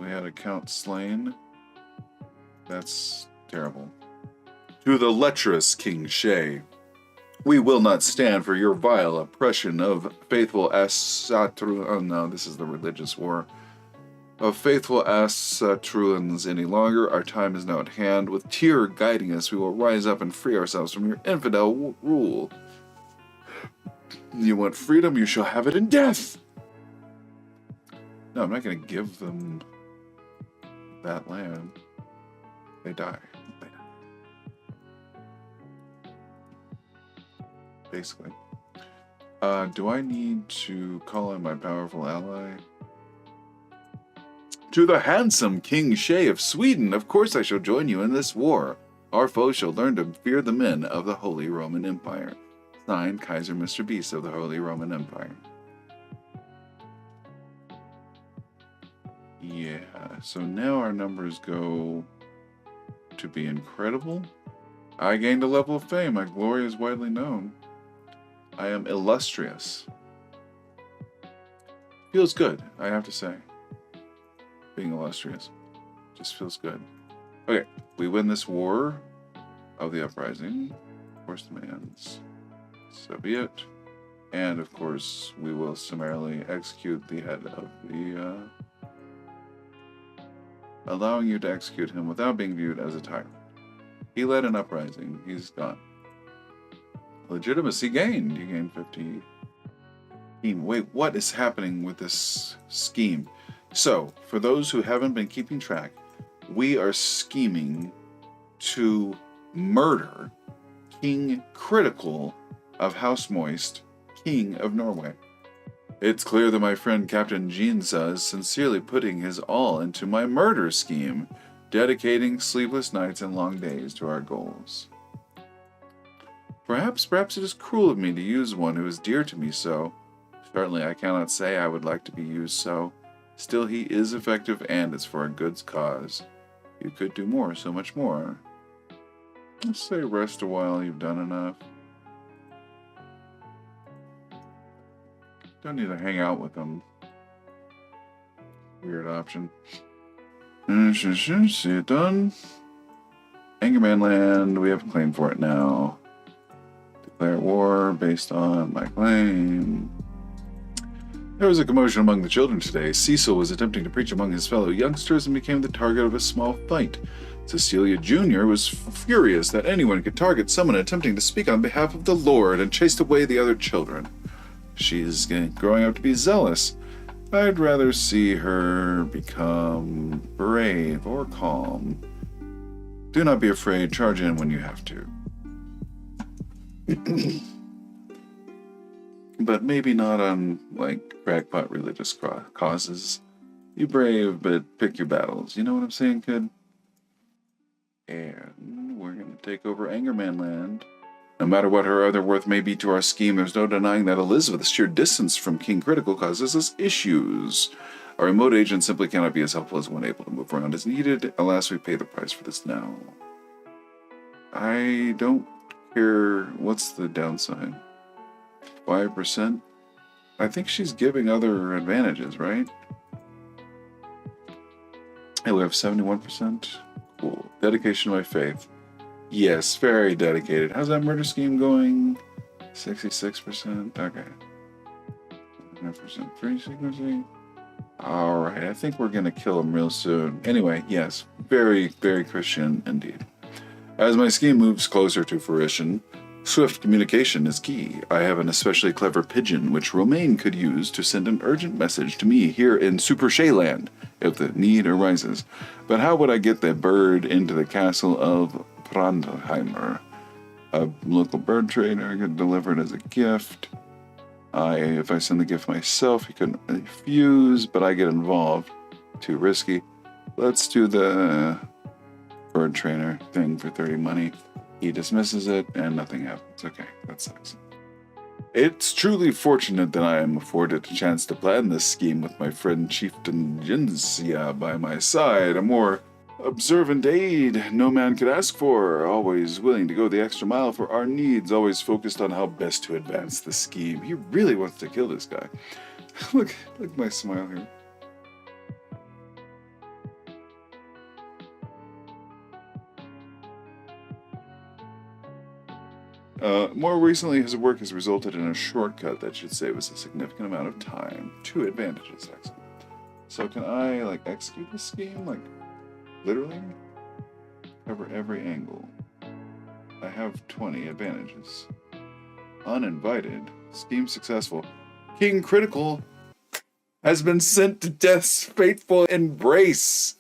We had a count slain. That's terrible. To the lecherous King Shay, we will not stand for your vile oppression of faithful Asatru. Oh no, this is the religious war. Of faithful Asatruans any longer. Our time is now at hand. With Tyr guiding us, we will rise up and free ourselves from your infidel rule. You want freedom, you shall have it in death. No, I'm not going to give them that land. They die. Basically. Do I need to call in my powerful ally? To the handsome King Shay of Sweden, of course I shall join you in this war. Our foes shall learn to fear the men of the Holy Roman Empire. Signed, Kaiser Mr. Beast of the Holy Roman Empire. Yeah, so now our numbers go to be incredible. I gained a level of fame. My glory is widely known. I am illustrious. Feels good, I have to say. Being illustrious just feels good. Okay, we win this war of the uprising. Of course, demands Soviet. And of course, we will summarily execute the head of the allowing you to execute him without being viewed as a tyrant. He led an uprising. He's gone. Legitimacy gained. You gained 50. Wait, what is happening with this scheme? So, for those who haven't been keeping track, we are scheming to murder King Critical of House Moist, King of Norway. It's clear that my friend Captain Jinsa is sincerely putting his all into my murder scheme, dedicating sleepless nights and long days to our goals. Perhaps it is cruel of me to use one who is dear to me so. Certainly I cannot say I would like to be used so. Still, he is effective and it's for a good cause. You could do more, so much more. Let's say rest a while, you've done enough. Don't need to hang out with them. Weird option. See it done. Angerman land, we have a claim for it now. Declare war based on my claim. There was a commotion among the children today. Cecil was attempting to preach among his fellow youngsters and became the target of a small fight. Cecilia Jr. was furious that anyone could target someone attempting to speak on behalf of the Lord and chased away the other children. She is growing up to be zealous. I'd rather see her become brave or calm. Do not be afraid. Charge in when you have to. But maybe not on, like, crackpot religious causes. Be brave, but pick your battles. You know what I'm saying, kid? And we're going to take over Angerman land. No matter what her other worth may be to our scheme, there's no denying that Elizabeth's sheer distance from King Critical causes us issues. Our remote agent simply cannot be as helpful as one able to move around as needed. Alas, we pay the price for this now. I don't care. What's the downside? 5%? I think she's giving other advantages, right? Hey, we have 71%. Cool. Dedication to my faith. Yes, very dedicated. How's that murder scheme going? 66%. Okay. 100% free secrecy. Alright, I think we're gonna kill him real soon. Anyway, yes. Very, very Christian indeed. As my scheme moves closer to fruition, swift communication is key. I have an especially clever pigeon which Romaine could use to send an urgent message to me here in Super Shay Land if the need arises. But how would I get the bird into the castle of Brandheimer? A local bird trader could deliver it as a gift. If I send the gift myself, he couldn't refuse, but I get involved. Too risky. Let's do the bird trainer thing for 30 money. He dismisses it, and nothing happens. Okay, that sucks. It's truly fortunate that I am afforded a chance to plan this scheme with my friend Chieftain Jinsia by my side. A more observant aide no man could ask for, always willing to go the extra mile for our needs, always focused on how best to advance the scheme. He really wants to kill this guy. Look my smile here. More recently, his work has resulted in a shortcut that should save us a significant amount of time. 2 advantages, excellent. So can I, execute this scheme? Literally? Cover every angle. I have 20 advantages. Uninvited. Scheme successful. King Critical has been sent to death's fateful embrace.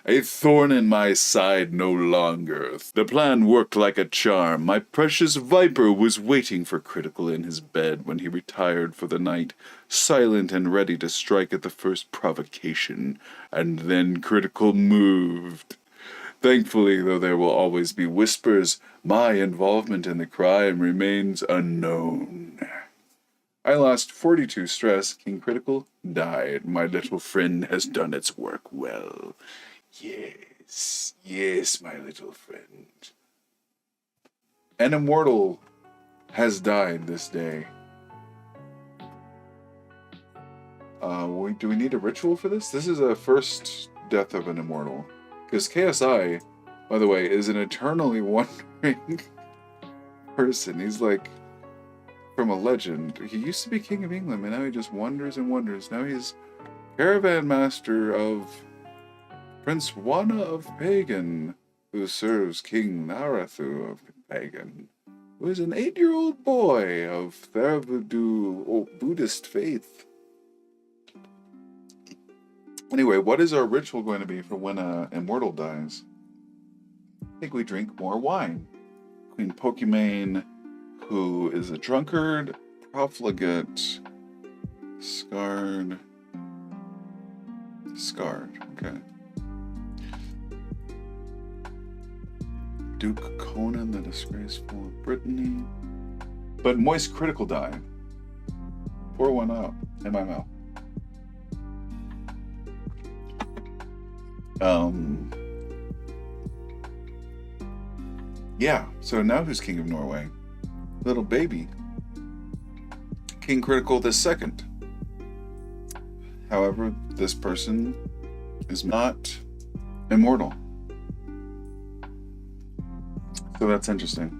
A thorn in my side no longer. The plan worked like a charm. My precious Viper was waiting for Critical in his bed when he retired for the night, silent and ready to strike at the first provocation. And then Critical moved. Thankfully, though there will always be whispers, my involvement in the crime remains unknown. I lost 42 stress. King Critical died. My little friend has done its work well. Yes, my little friend. An immortal has died this day. Do we need a ritual for this? This is a first death of an immortal. Because KSI, by the way, is an eternally wandering person. He's from a legend. He used to be King of England, but now he just wanders and wanders. Now he's caravan master of Prince Wana of Pagan, who serves King Narathu of Pagan, who is an 8-year-old boy of Theravadu Buddhist faith. Anyway, what is our ritual going to be for when an immortal dies? I think we drink more wine. Queen Pokimane, who is a drunkard, profligate, scarred, okay. Duke Conan, the disgraceful of Brittany. But Moist Critical died. Pour one out in my mouth. Yeah, so now who's King of Norway? Little baby. King Critical the Second. However, this person is not immortal. So that's interesting.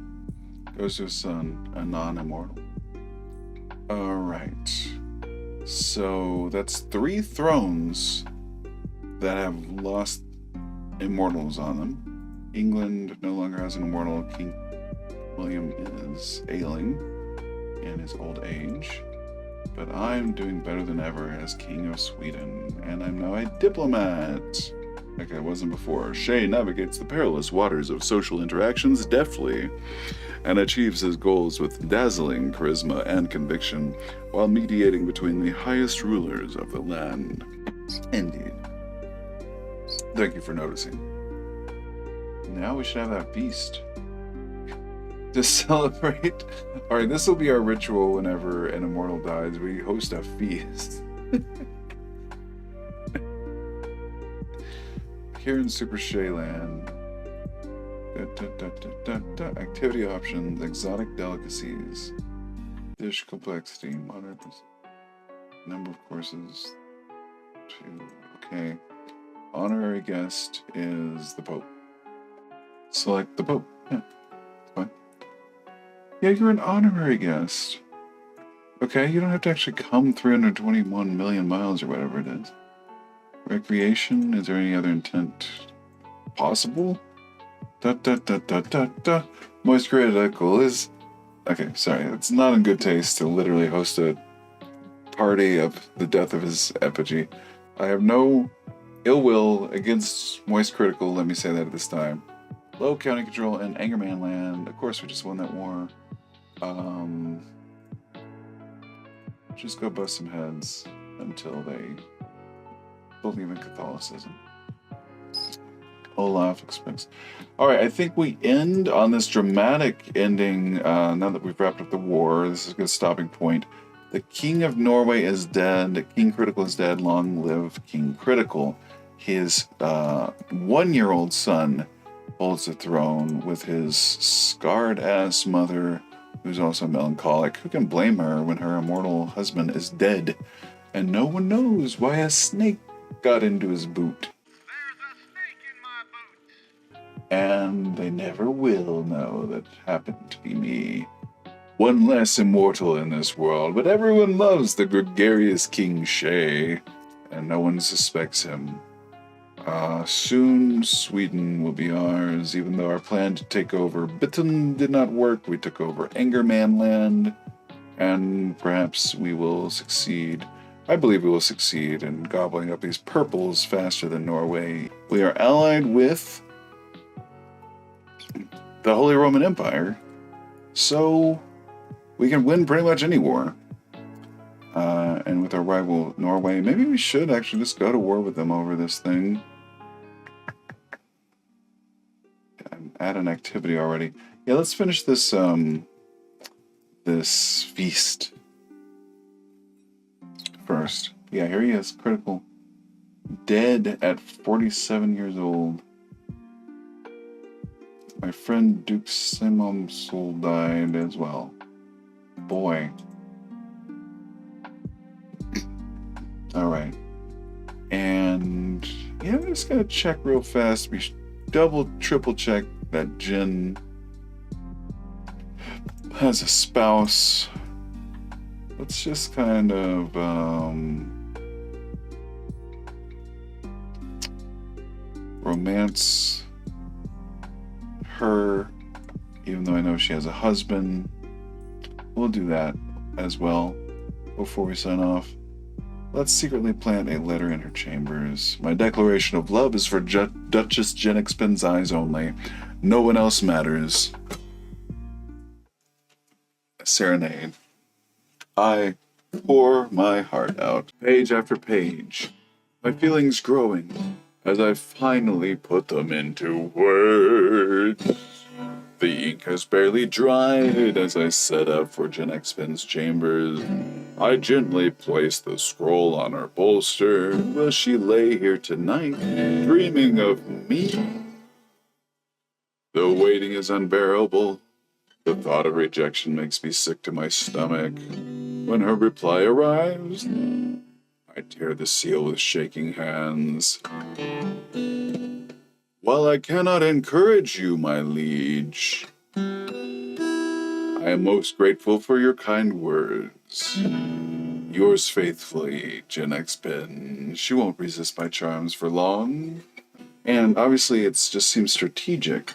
Goes to his son, a non-immortal. Alright. So that's 3 thrones that have lost immortals on them. England no longer has an immortal. King William is ailing in his old age. But I'm doing better than ever as King of Sweden. And I'm now a diplomat. Okay, it wasn't before. Shay navigates the perilous waters of social interactions deftly and achieves his goals with dazzling charisma and conviction while mediating between the highest rulers of the land. Indeed. Thank you for noticing. Now we should have that feast to celebrate. Alright, this will be our ritual whenever an immortal dies. We host a feast. Here in Super Shay Land. Activity options, exotic delicacies, dish complexity, modern number of courses. 2. Okay. Honorary guest is the Pope. Select the Pope. Yeah, it's fine. Yeah, you're an honorary guest. Okay, you don't have to actually come 321 million miles or whatever it is. Recreation? Is there any other intent possible? Moist critical is... Okay, sorry. It's not in good taste to literally host a party of the death of his effigy. I have no ill will against Moist Critical, let me say that at this time. Low county control and Angerman land. Of course, we just won that war. Just go bust some heads until they believe in Catholicism. Olaf expects. Alright, I think we end on this dramatic ending now that we've wrapped up the war. This is a good stopping point. The King of Norway is dead. King Critical is dead. Long live King Critical. His 1-year-old son holds the throne with his scarred-ass mother, who's also melancholic. Who can blame her when her immortal husband is dead? And no one knows why a snake got into his boot. And they never will know that happened to be me. One less immortal in this world, but everyone loves the gregarious King Shay, and no one suspects him. Soon Sweden will be ours, even though our plan to take over Bitten did not work. We took over Angerman land, and perhaps we will succeed. I believe we will succeed in gobbling up these purples faster than Norway. We are allied with the Holy Roman Empire, so we can win pretty much any war. And with our rival Norway, maybe we should actually just go to war with them over this thing. Add an activity already. Yeah, let's finish this this feast first. Yeah, here he is, Critical. Dead at 47 years old. My friend Duke Simomsol died as well. Boy. Alright. And yeah, we just gotta check real fast. We should double, triple check that Jin has a spouse. Let's just kind of romance her, even though I know she has a husband. We'll do that as well before we sign off. Let's secretly plant a letter in her chambers. My declaration of love is for Duchess Jenixpin's eyes only. No one else matters. A serenade. I pour my heart out, page after page. My feelings growing as I finally put them into words. The ink has barely dried as I set up for Jenixpin's chambers. I gently place the scroll on her bolster. Will she lay here tonight, dreaming of me? The waiting is unbearable. The thought of rejection makes me sick to my stomach. When her reply arrives, I tear the seal with shaking hands. While I cannot encourage you, my liege, I am most grateful for your kind words. Yours faithfully, Jenixpin. She won't resist my charms for long. And obviously it just seems strategic.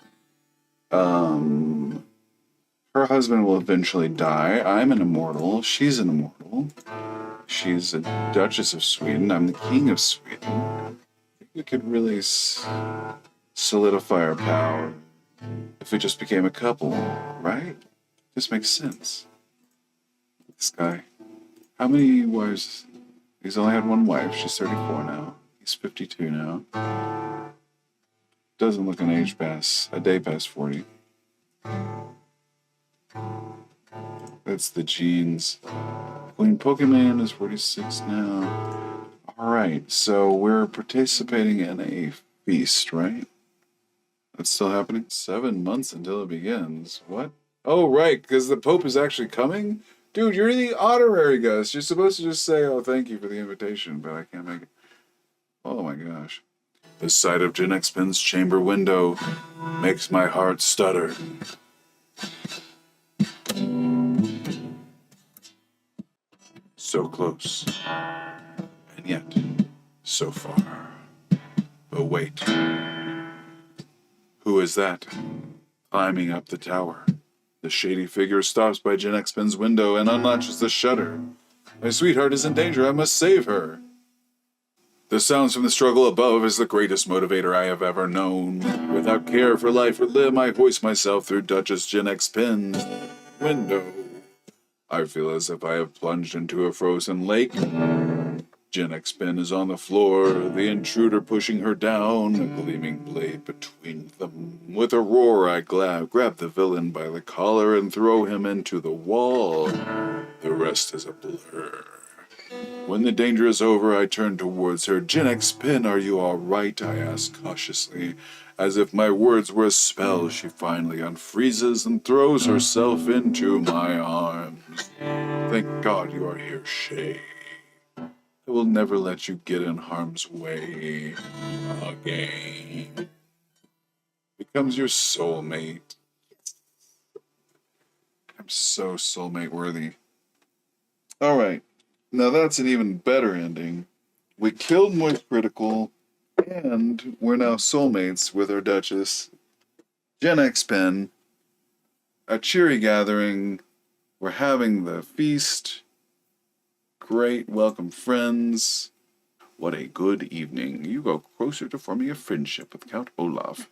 Her husband will eventually die. I'm an immortal. She's an immortal. She's a Duchess of Sweden. I'm the King of Sweden. I think we could really solidify our power if we just became a couple, right? This makes sense. This guy. How many wives? He's only had one wife. She's 34 now. He's 52 now. Doesn't look an age past, a day past 40. That's the genes. Queen Pokemon is 46 now. Alright, so we're participating in a feast, right? That's still happening? 7 months until it begins. What? Oh, right, because the Pope is actually coming? Dude, you're the honorary guest. You're supposed to just say, oh, thank you for the invitation, but I can't make it. Oh my gosh. The sight of Jenixpin's chamber window makes my heart stutter. So close, and yet so far. But wait. Who is that? Climbing up the tower. The shady figure stops by Gen Xpen's window and unlatches the shutter. My sweetheart is in danger. I must save her. The sounds from the struggle above is the greatest motivator I have ever known. Without care for life or limb, I hoist myself through Duchess Gen Xpen's window. I feel as if I have plunged into a frozen lake. Gen Xpen is on the floor, the intruder pushing her down, a gleaming blade between them. With a roar, I grab the villain by the collar and throw him into the wall. The rest is a blur. When the danger is over, I turn towards her. Gen Xpen, are you all right? I ask cautiously. As if my words were a spell, she finally unfreezes and throws herself into my arms. Thank God you are here, Shay. I will never let you get in harm's way again. Becomes your soulmate. I'm so soulmate worthy. Alright, now that's an even better ending. We killed Moist Critical, and we're now soulmates with our Duchess. Gen Xpen. A cheery gathering. We're having the feast. Great, welcome friends. What a good evening. You go closer to forming a friendship with Count Olaf.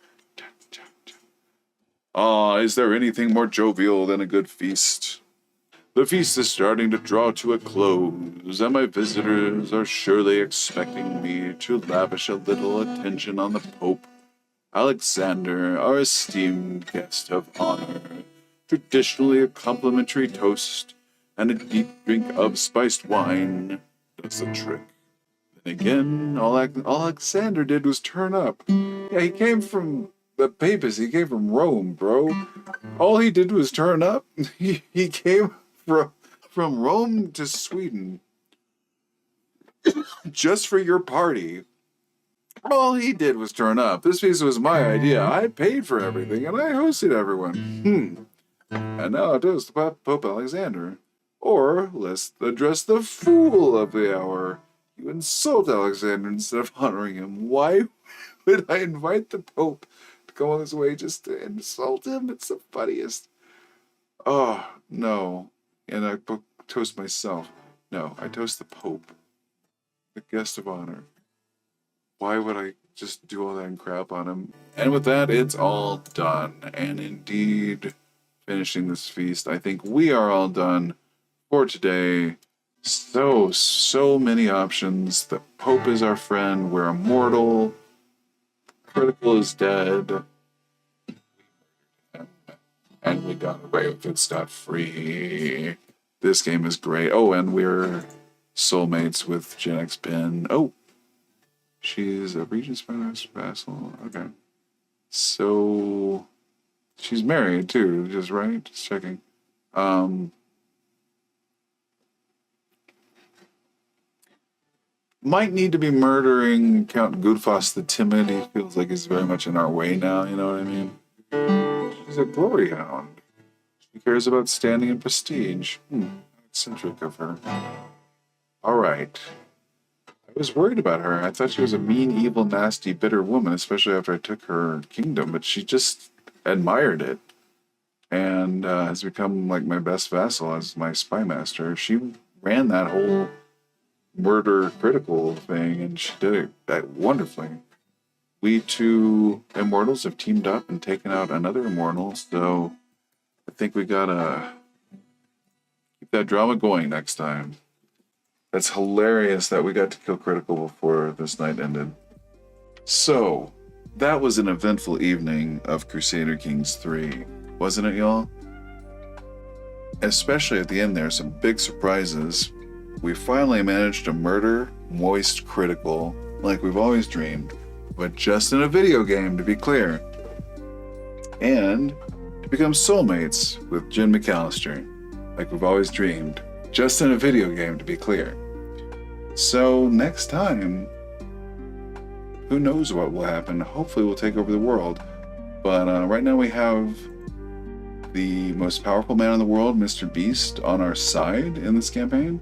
Is there anything more jovial than a good feast? The feast is starting to draw to a close, and my visitors are surely expecting me to lavish a little attention on the Pope, Alexander, our esteemed guest of honor. Traditionally a complimentary toast, and a deep drink of spiced wine does the trick. Then again, all Alexander did was turn up. Yeah, he came from the papacy. He came from Rome, bro. All he did was turn up. He came from Rome to Sweden just for your party. All he did was turn up. This piece was my idea. I paid for everything, and I hosted everyone. And now I toast Pope Alexander. Or let's address the fool of the hour. You insult Alexander instead of honoring him. Why would I invite the Pope to go on his way just to insult him? It's the funniest. Oh, no. And I toast myself. No, I toast the Pope, the guest of honor. Why would I just do all that crap on him? And with that, it's all done. And indeed, finishing this feast, I think we are all done for today. So many options. The Pope is our friend. We're immortal. Critical is dead. And we got away with it scot-free. This game is great. Oh, and we're soulmates with Gen Xpen. Oh, she's a Regent's vassal. Okay. So she's married too, just right? Just checking. Might need to be murdering Count Gudfast the Timid. He feels like he's very much in our way now, you know what I mean? She's a glory hound. She cares about standing and prestige. Eccentric of her. Alright. I was worried about her. I thought she was a mean, evil, nasty, bitter woman, especially after I took her kingdom, but she just admired it. And has become like my best vassal as my spy master. She ran that whole murder critical thing, and she did it wonderfully. We two immortals have teamed up and taken out another immortal, so I think we gotta keep that drama going next time. That's hilarious that we got to kill critical before this night ended. So, that was an eventful evening of Crusader Kings 3, wasn't it, y'all? Especially at the end there, some big surprises. We finally managed to murder Moist Critical, like we've always dreamed, but just in a video game, to be clear. And to become soulmates with Jen McAllister, like we've always dreamed, just in a video game, to be clear. So next time, who knows what will happen? Hopefully we'll take over the world. But right now we have the most powerful man in the world, Mr. Beast, on our side in this campaign.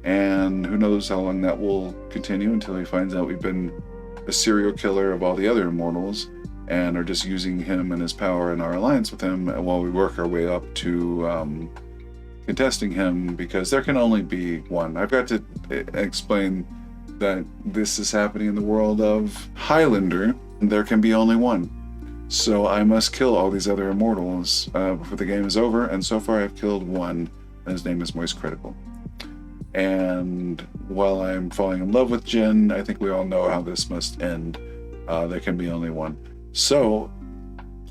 And who knows how long that will continue until he finds out we've been a serial killer of all the other immortals and are just using him and his power and our alliance with him while we work our way up to contesting him, because there can only be one. I've got to explain that this is happening in the world of Highlander. There can be only one. So I must kill all these other immortals before the game is over, and so far I've killed one, and his name is Moist Critical. And while I'm falling in love with Jin, I think we all know how this must end. There can be only one. So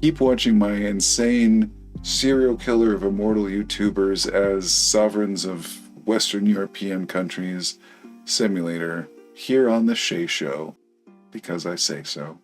keep watching my insane serial killer of immortal YouTubers as sovereigns of Western European countries simulator here on the Shay Show, because I say so.